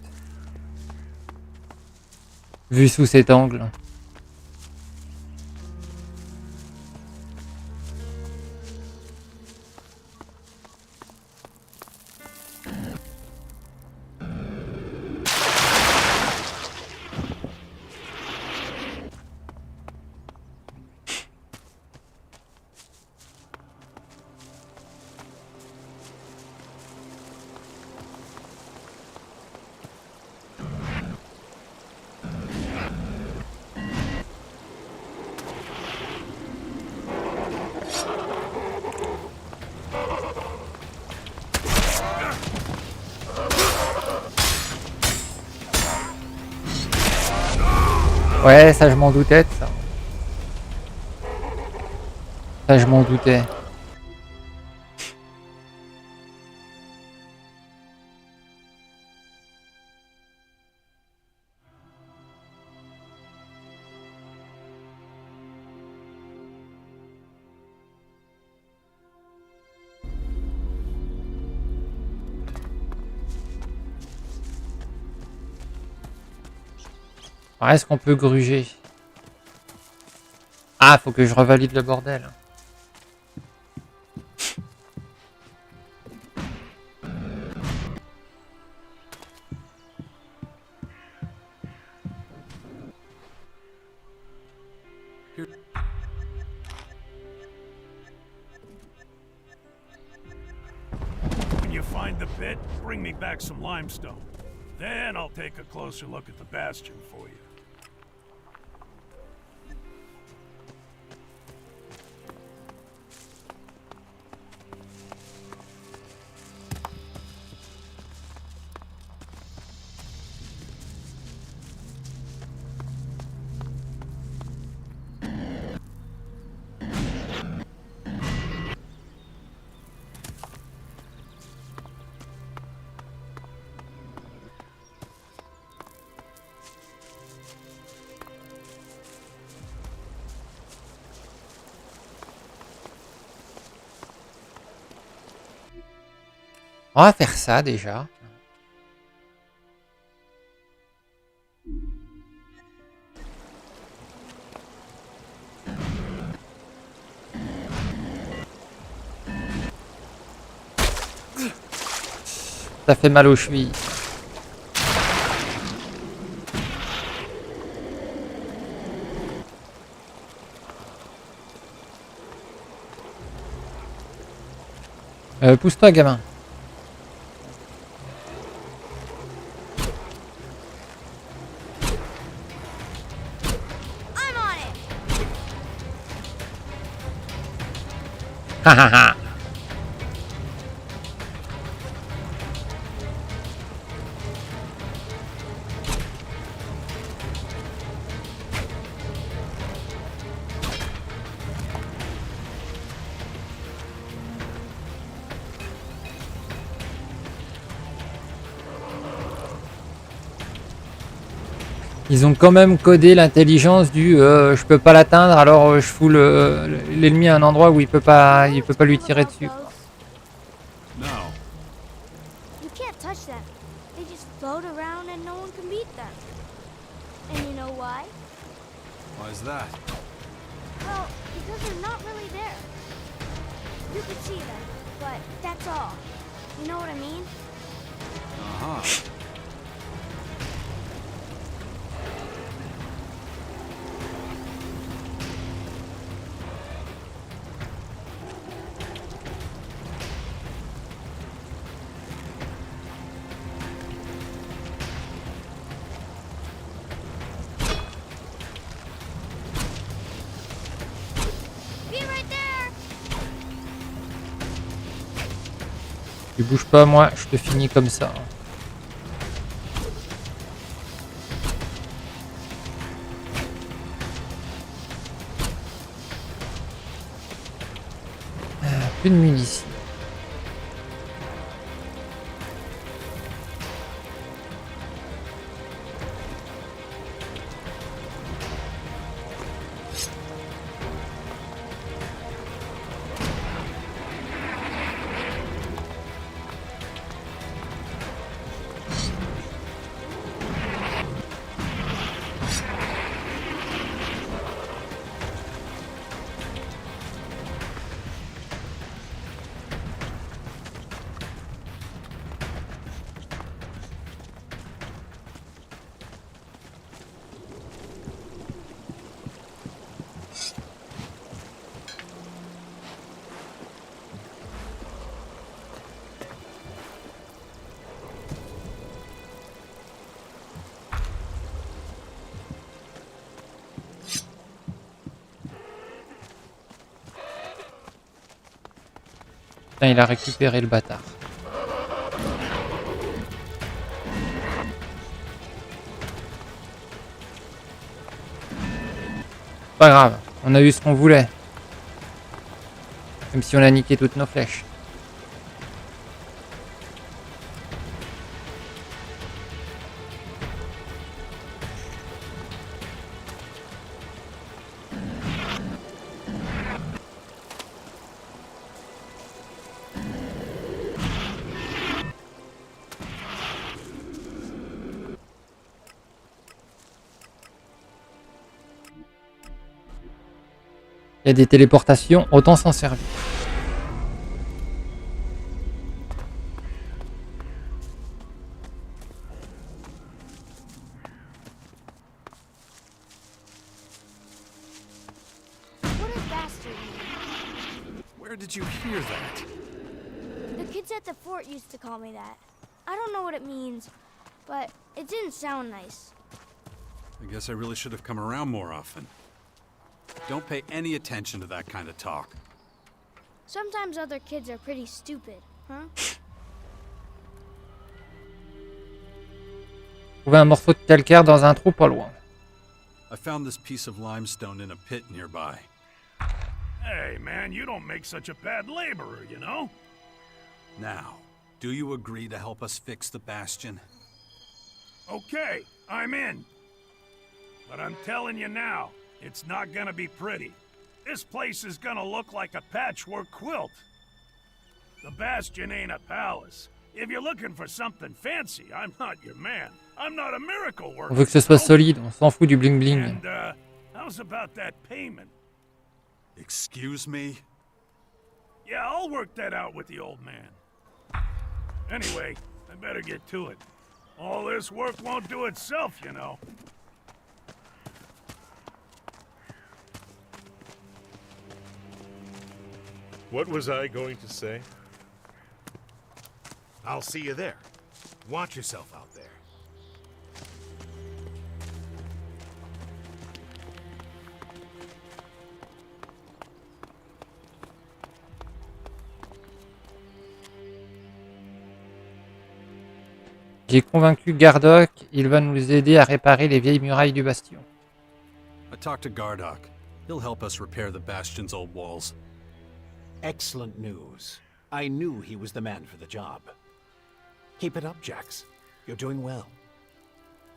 Vu sous cet angle. Ouais, ça je m'en doutais de ça. Ça je m'en doutais. Alors, est-ce qu'on peut gruger? Ah, faut que je revalide le bordel. When you find the pit, bring me back some limestone. Then I'll take a closer look at the bastion for you. On va faire ça déjà. Ça fait mal aux chevilles. Pousse-toi, gamin. I'm on it. Ha ha ha. Ils ont quand même codé l'intelligence du je peux pas l'atteindre, alors je fous l'ennemi à un endroit où il peut pas lui tirer dessus. No. You can't touch them. They just float around and no one can beat them. And you know why? Why is that? Well, because they're not really there. You could see them, but that's all. You know what I mean? Uh-huh. Be right there! Tu bouges pas, moi, je te finis comme ça. Plus de munitions. Putain, il a récupéré le bâtard. Pas grave, on a eu ce qu'on voulait. Même si on a niqué toutes nos flèches. Il y a des téléportations, autant s'en servir. What does bastard mean? Where did you hear that? The kids at the fort used to call me that. I don't know what it means, but it didn't sound nice. I guess I really should have come around more often. Don't pay any attention to that kind of talk. Sometimes other kids are pretty stupid, huh? Trouver un morceau de calcaire dans un trou pas loin. I found this piece of limestone in a pit nearby. Hey, man, you don't make such a bad laborer, you know? Now, do you agree to help us fix the bastion? Okay, I'm in. But I'm telling you now, it's not gonna be pretty. This place is gonna look like a patchwork quilt. The Bastion ain't a palace. If you're looking for something fancy, I'm not your man. I'm not a miracle worker. On veut que ce soit solide, on s'en fout du bling bling. And, how's about that payment? Excuse me? Yeah, I'll work that out with the old man. Anyway, I better get to it. All this work won't do itself, you know. What was I going to say? I'll see you there. Watch yourself out there. J'ai convaincu Gardock, il va nous aider à réparer les vieilles murailles du bastion. I talked to Gardock. He'll help us repair the bastion's old walls. Excellent news. I knew he was the man for the job. Keep it up, Jax. You're doing well.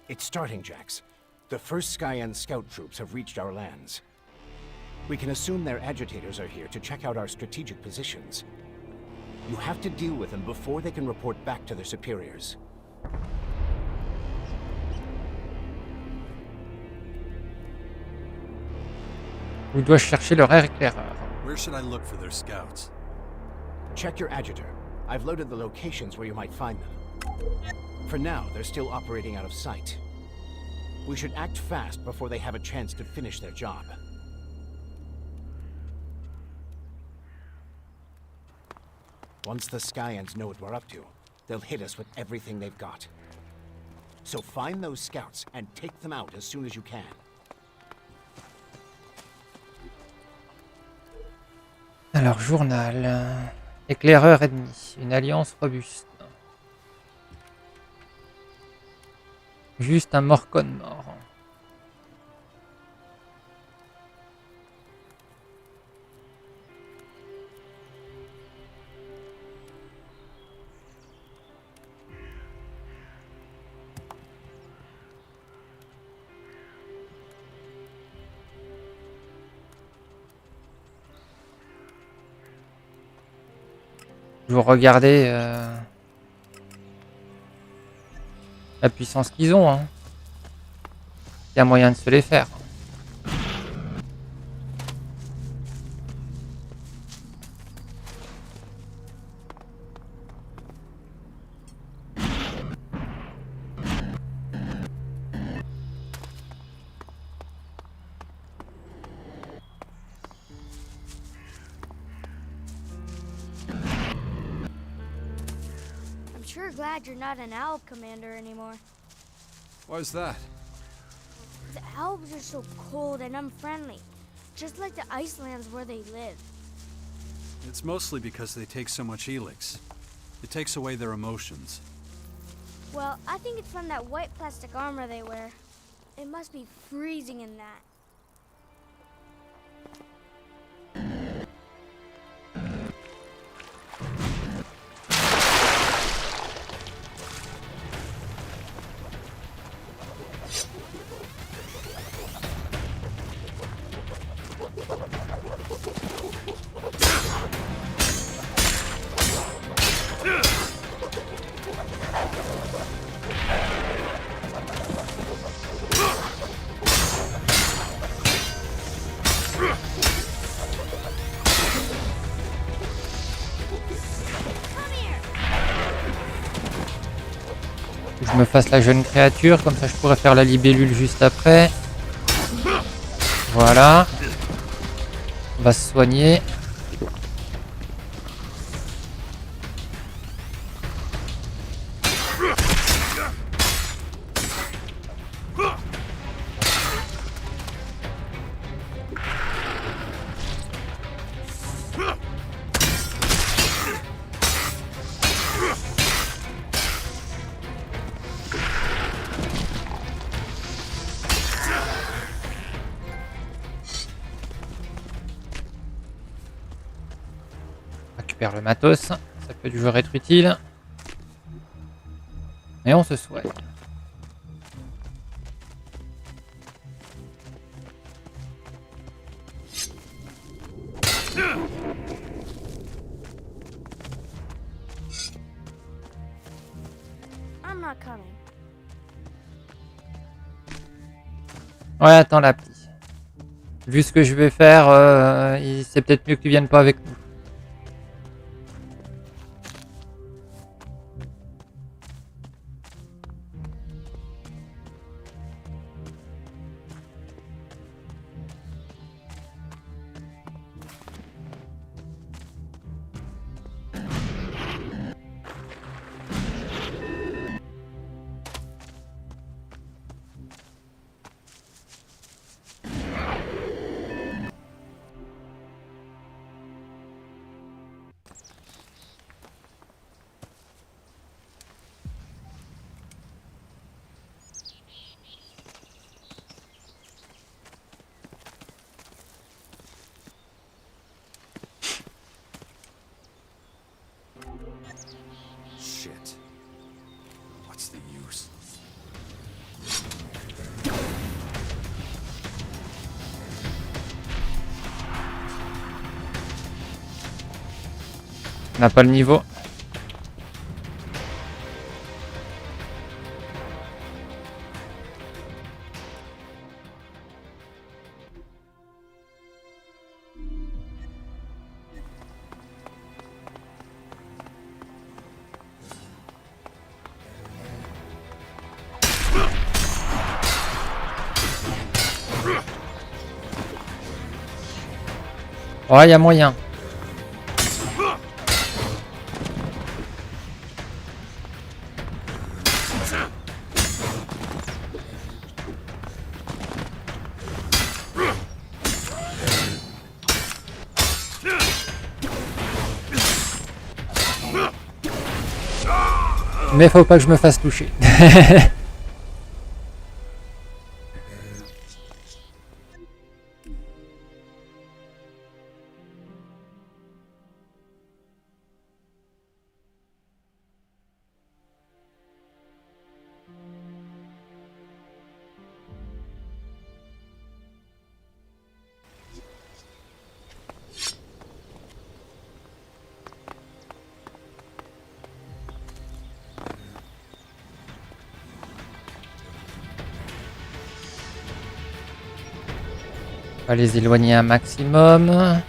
It's starting, Jax. The first Skyan scout troops have reached our lands. We can assume their agitators are here to check out our strategic positions. You have to deal with them before they can report back to their superiors. Où dois-je chercher leur éclaireur? Where should I look for their scouts? Check your adjutor. I've loaded the locations where you might find them. For now, they're still operating out of sight. We should act fast before they have a chance to finish their job. Once the Skyans know what we're up to, they'll hit us with everything they've got. So find those scouts and take them out as soon as you can. Alors, journal. Éclaireur ennemi. Une alliance robuste. Juste un Morcon mort. Toujours regarder la puissance qu'ils ont. Hein. Il y a moyen de se les faire. I'm sure glad you're not an Alb commander anymore. Why's that? The Albs are so cold and unfriendly, just like the Icelands where they live. It's mostly because they take so much Elex. It takes away their emotions. Well, I think it's from that white plastic armor they wear. It must be freezing in that. Je me fasse la jeune créature, comme ça je pourrais faire la libellule juste après. Voilà. On va se soigner. Récupère le matos, ça peut toujours être utile. Et on se soigne. I'm not coming. Ouais, attends la petite. Vu ce que je vais faire, c'est peut-être mieux que tu viennes pas avec nous. Shit. What's the use? On n'a pas le niveau. Ouais, il y a moyen. Mais faut pas que je me fasse toucher. On va les éloigner un maximum.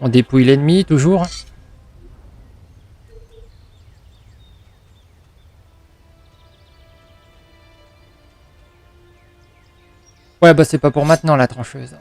On dépouille l'ennemi toujours. Ouais, bah c'est pas pour maintenant la trancheuse.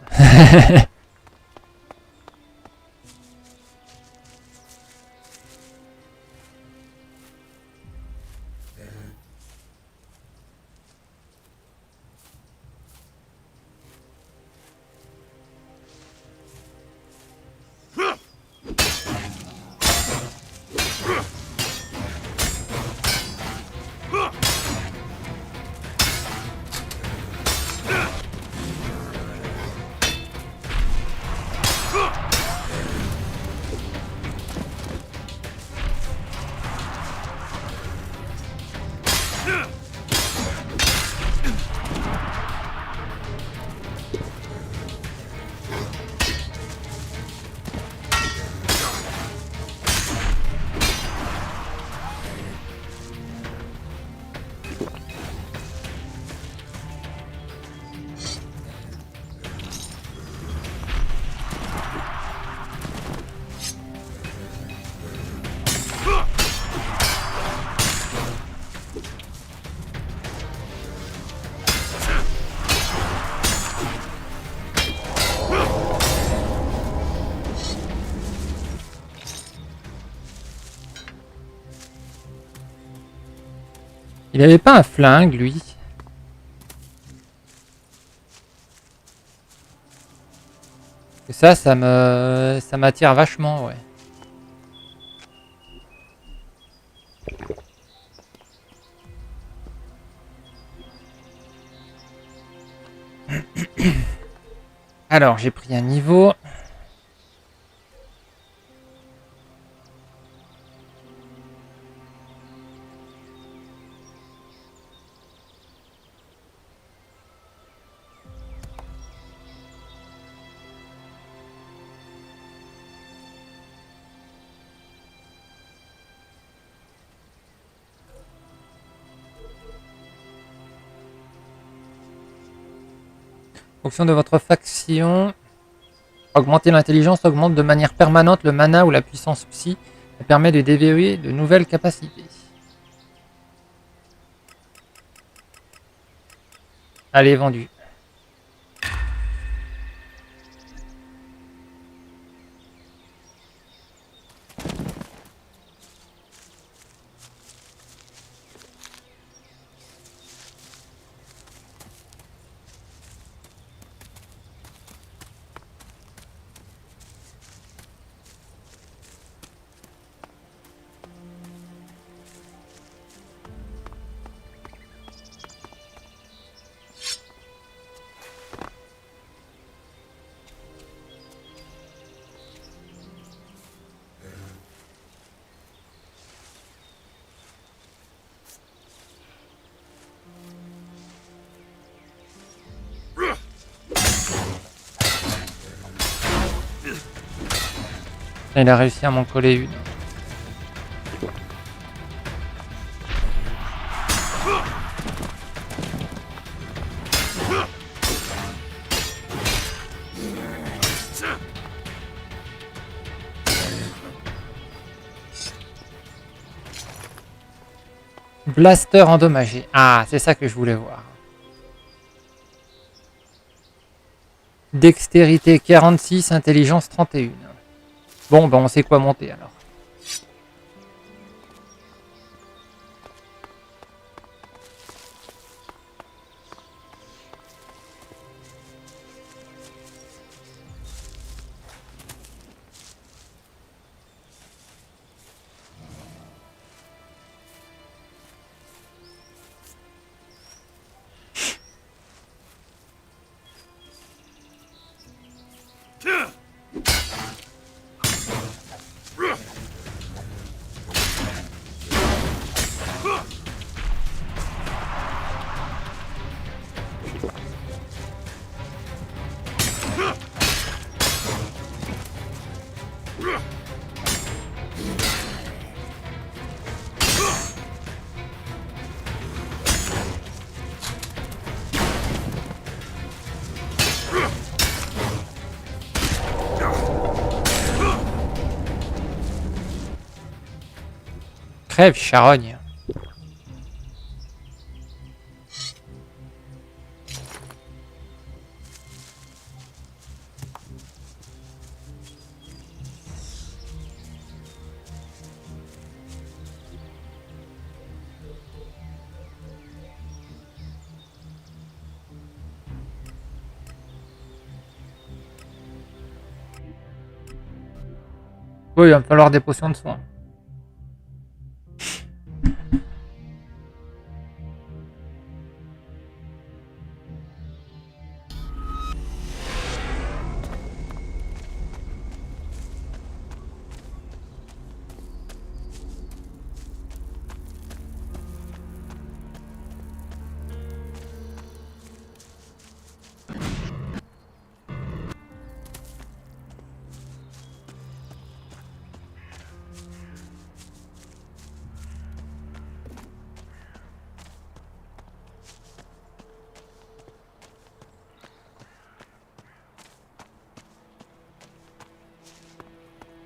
Il avait pas un flingue, lui. Et ça m'attire vachement, ouais. Alors, j'ai pris un niveau. En fonction de votre faction, augmenter l'intelligence augmente de manière permanente le mana ou la puissance psy et permet de déverrouiller de nouvelles capacités. Allez, vendu. Il a réussi à m'en coller une. Blaster endommagé. Ah, c'est ça que je voulais voir. Dextérité 46, intelligence 31. Bon, ben on sait quoi monter alors. Crève, charogne. Oui, il va me falloir des potions de soin.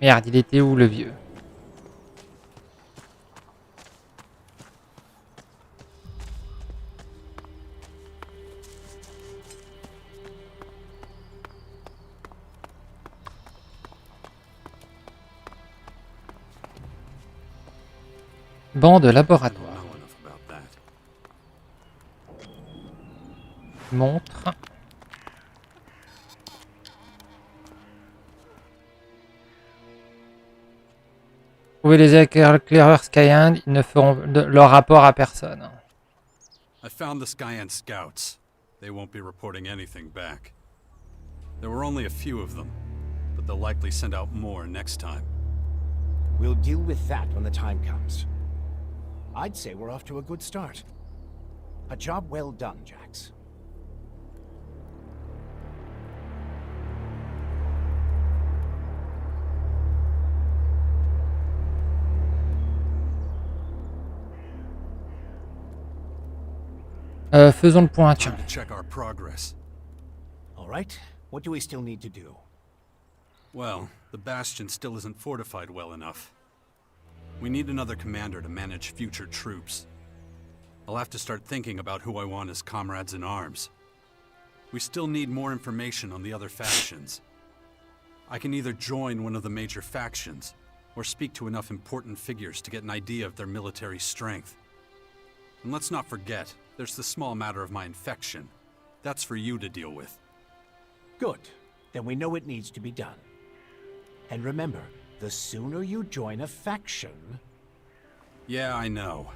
Merde, il était où le vieux? Banc de laboratoire. Know enough about that. Montre. Trouvez les éclaireurs Skyend, ils ne feront leur rapport à personne. I found the Skyan scouts. They won't be reporting anything back. There were only a few of them, but they'll likely send out more next time. We'll deal with that when the time comes. I'd say we're off to a good start. A job well done, Jax. Faisons le point, tiens. Time to check our progress. All right, what do we still need to do? Well, the Bastion still isn't fortified well enough. We need another commander to manage future troops. I'll have to start thinking about who I want as comrades in arms. We still need more information on the other factions. I can either join one of the major factions, or speak to enough important figures to get an idea of their military strength. And let's not forget, there's the small matter of my infection. That's for you to deal with. Good. Then we know it needs to be done. And remember, the sooner you join a faction... Yeah, I know.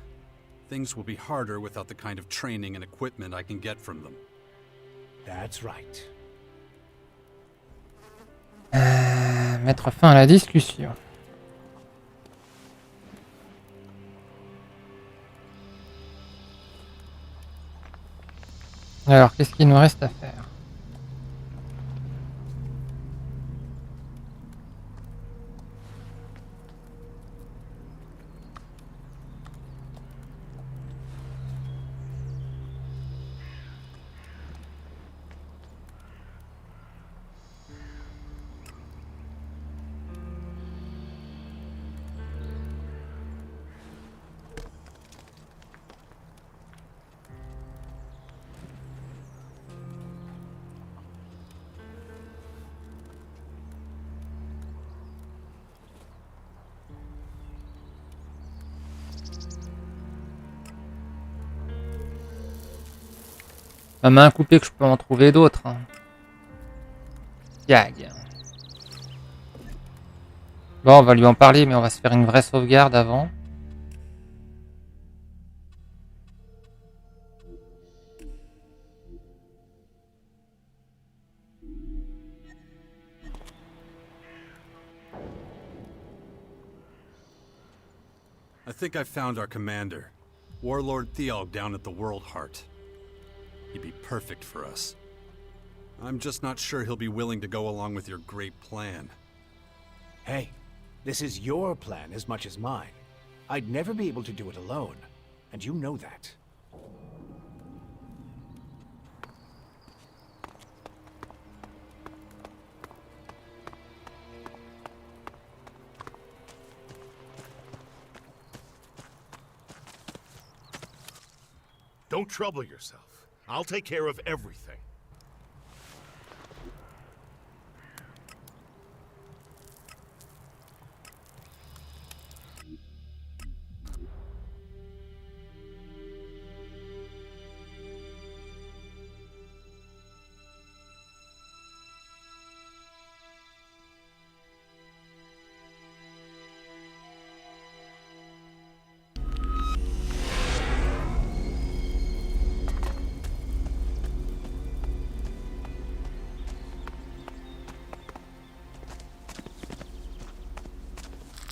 Things will be harder without the kind of training and equipment I can get from them. That's right. Mettre fin à la discussion. Alors, qu'est-ce qu'il nous reste à faire? Ma main coupée que je peux en trouver d'autres. Hein. Yag. Bon, on va lui en parler, mais on va se faire une vraie sauvegarde avant. I think I found our commander, Warlord Theog down at the World Heart. He'd be perfect for us. I'm just not sure he'll be willing to go along with your great plan. Hey, this is your plan as much as mine. I'd never be able to do it alone, and you know that. Don't trouble yourself. I'll take care of everything.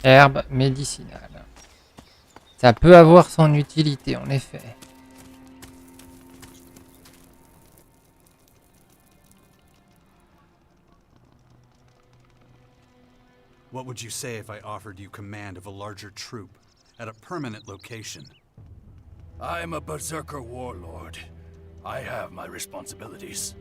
Herbe médicinale. Ça peut avoir son utilité, en effet. What would you say if I offered you command of a larger troop at a permanent location? I'm a berserker warlord. I have my responsibilities.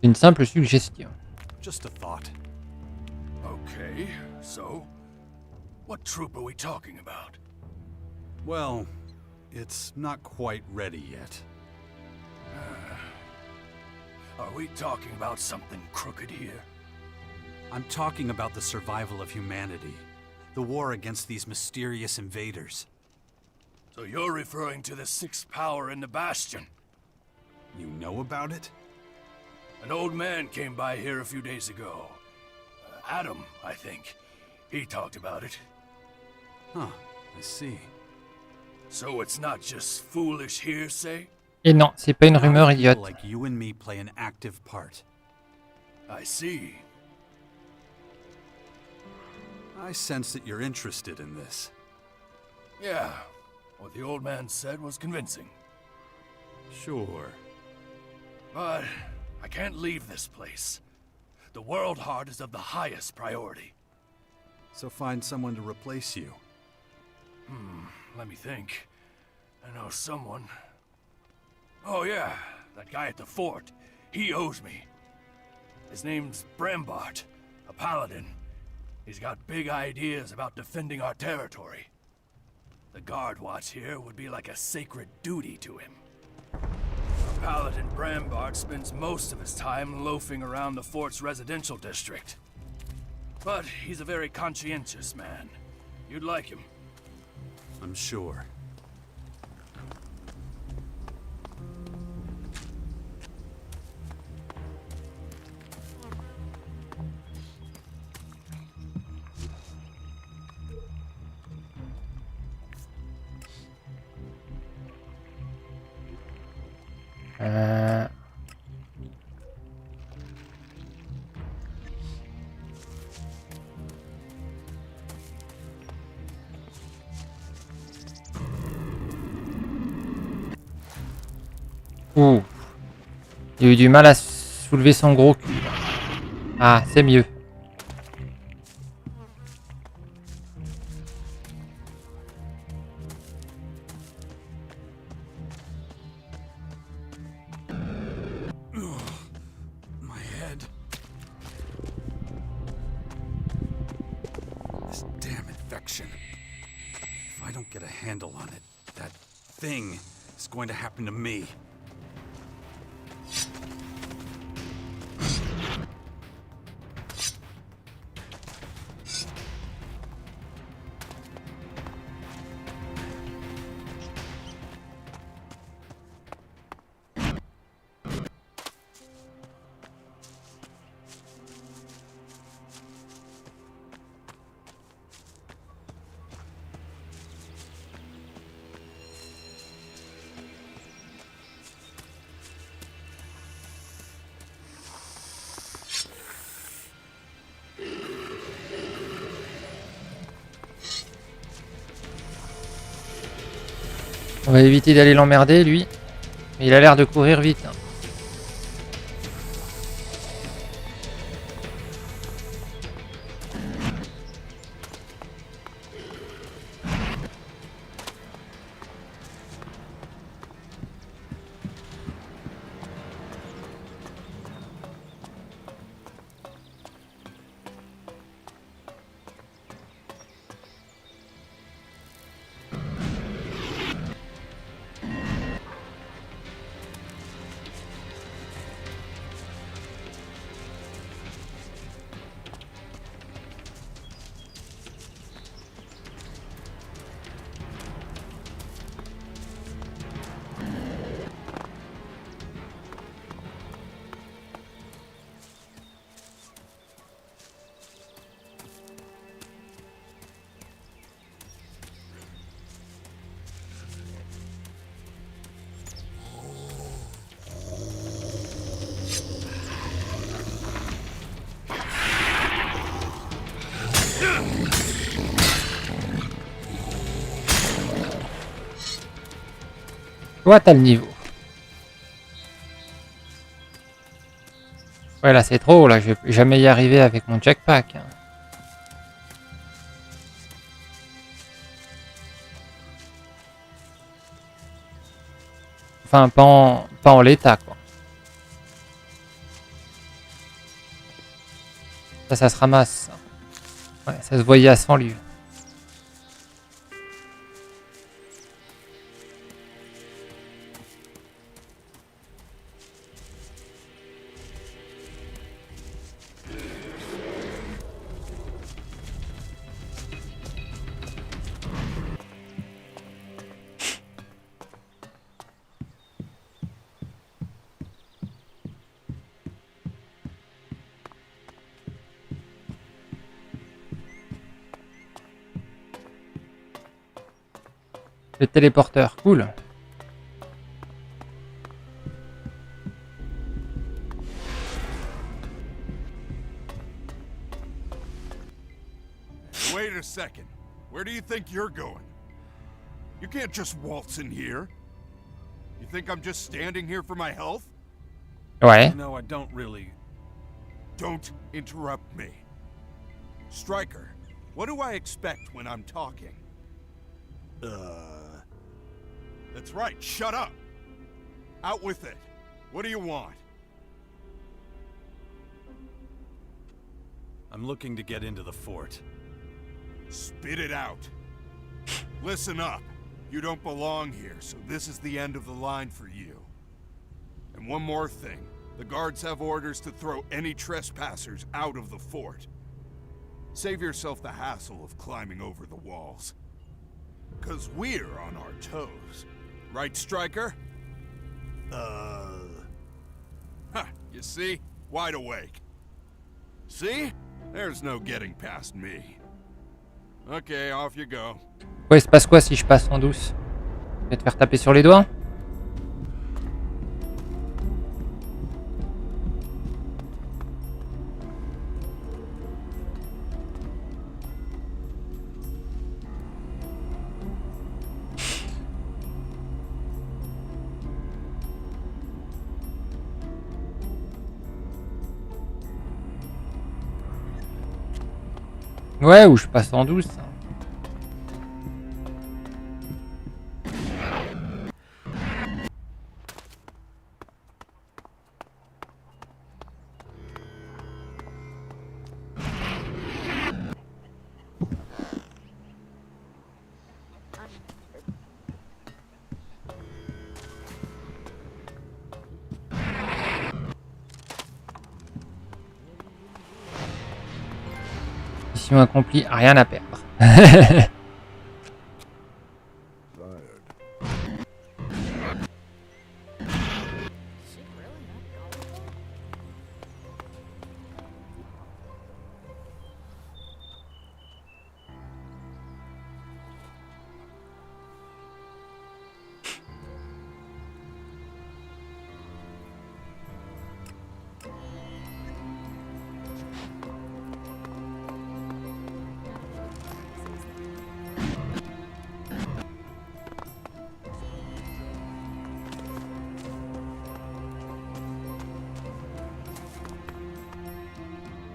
Une simple suggestion. Just a thought. Okay, so what troop are we talking about? Well, it's not quite ready yet. Are we talking about something crooked here? I'm talking about the survival of humanity. The war against these mysterious invaders. So you're referring to the sixth power in the Bastion? You know about it? An old man came by here a few days ago. Adam, I think. He talked about it. Huh, I see. So it's not just foolish hearsay? Et non, c'est pas une A lot of rumeur people idiote. like you and me play an active part. I see. I sense that you're interested in this. Yeah, what the old man said was convincing. Sure. But I can't leave this place. The World Heart is of the highest priority. So find someone to replace you. Let me think. I know someone. Oh yeah, that guy at the fort. He owes me. His name's Brambart, a paladin. He's got big ideas about defending our territory. The guard watch here would be like a sacred duty to him. Our paladin Brambart spends most of his time loafing around the fort's residential district. But he's a very conscientious man. You'd like him. I'm sure. Ouh. Il a eu du mal à soulever son gros cul. Ah, c'est mieux. My head. This damn infection. If I don't get a handle on it, that thing is going to happen to me. On va éviter d'aller l'emmerder, lui. Mais il a l'air de courir vite. Toi, t'as le niveau. Ouais, là, c'est trop. Là, je vais jamais y arriver avec mon jetpack. Enfin, pas en l'état, quoi. Ça se ramasse. Ouais, ça se voyait à 100 livres. Le téléporteur, cool. Wait a second. Where do you think you're going? You can't just waltz in here. You think I'm just standing here for my health? Ouais. You know, I don't really... Don't interrupt me. Stryker, what do I expect when I'm talking? That's right, shut up! Out with it. What do you want? I'm looking to get into the fort. Spit it out. Listen up. You don't belong here, so this is the end of the line for you. And one more thing. The guards have orders to throw any trespassers out of the fort. Save yourself the hassle of climbing over the walls. 'Cause we're on our toes. Right, Stryker? Ha, you see? Wide awake. See? There's no getting past me. Okay, off you go. Ouais, il se passe quoi si je passe en douce? Je vais te faire taper sur les doigts? Ouais, ou je passe en douce. Mission accomplie, rien à perdre.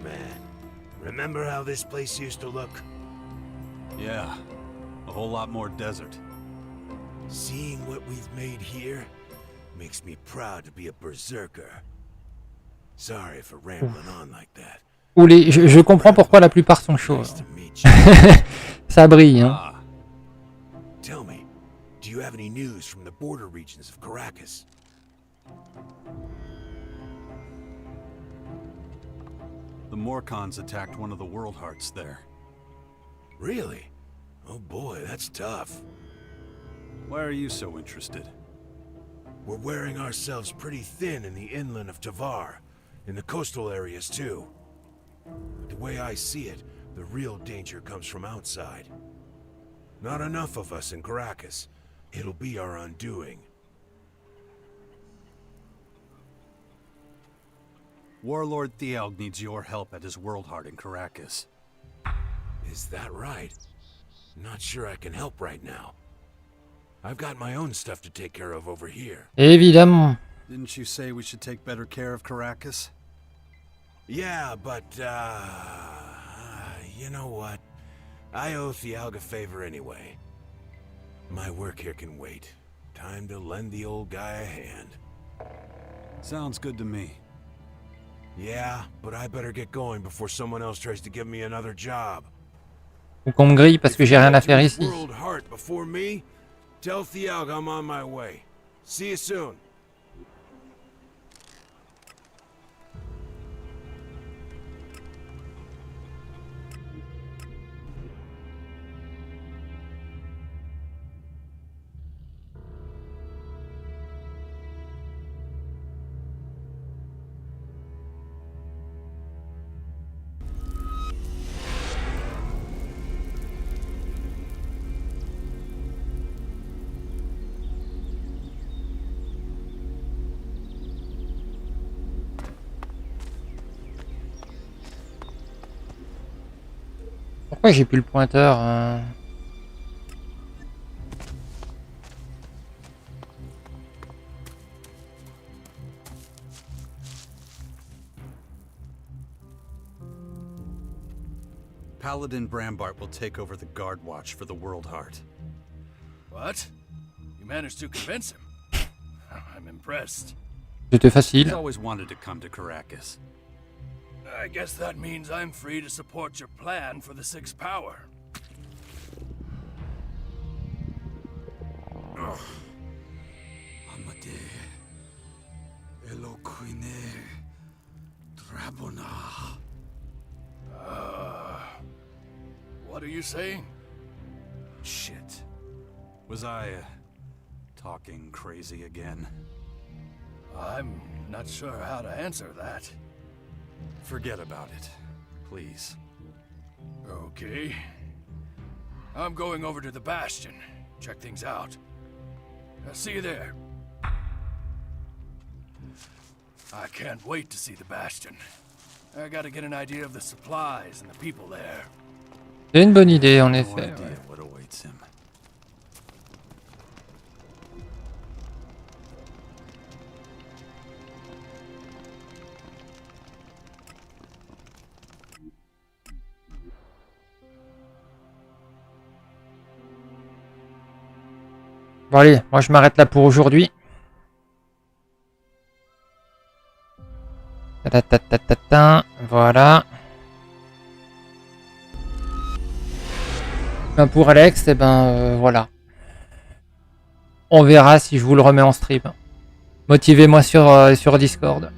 Man, remember how this place used to look? Yeah, a whole lot more desert. Seeing what we've made here makes me proud to be a berserker. Sorry for rambling on like that. Ou je comprends pourquoi la plupart sont chauds. Nice to meet you. Ça brille, hein. Ah, Tell me, do you have any news from the border regions of Caracas? the Morcons attacked one of the World Hearts there. Really? Oh boy, that's tough. Why are you so interested? We're wearing ourselves pretty thin in the inland of Tavar, in the coastal areas too. But the way I see it, the real danger comes from outside. Not enough of us in Caracas. It'll be our undoing. Warlord Thialg needs your help at his World Heart in Caracas. Is that right? Not sure I can help right now. I've got my own stuff to take care of over here. Évidemment. Didn't you say we should take better care of Caracas? Yeah, but, you know what? I owe Thialg a favor anyway. My work here can wait. Time to lend the old guy a hand. Sounds good to me. Yeah, but I better get going before someone else tries to give me another job. Ou qu'on me grille parce que j'ai rien à faire ici. World Heart before me? Tell Thialg I'm on my way. See you soon. Pourquoi j'ai plus le pointeur Paladin Brambart will take over the guard watch for the World Heart. What? You managed to convince him? I'm impressed. C'était He's facile. always wanted to come to Caracas. I guess that means I'm free to support your plan for the Sixth Power. Amade Eloquine Drabona. What are you saying? Shit. Was I talking crazy again? I'm not sure how to answer that. Forget about it, please. Okay. I'm going over to the Bastion. Check things out. I'll see you there. I can't wait to see the Bastion. I gotta get an idea of the supplies and the people there. C'est une bonne idée, en No effet. idea Ouais. what awaits him. Bon allez, moi je m'arrête là pour aujourd'hui. Voilà. Ben pour Alex, et ben voilà. On verra si je vous le remets en stream. Motivez-moi sur Discord.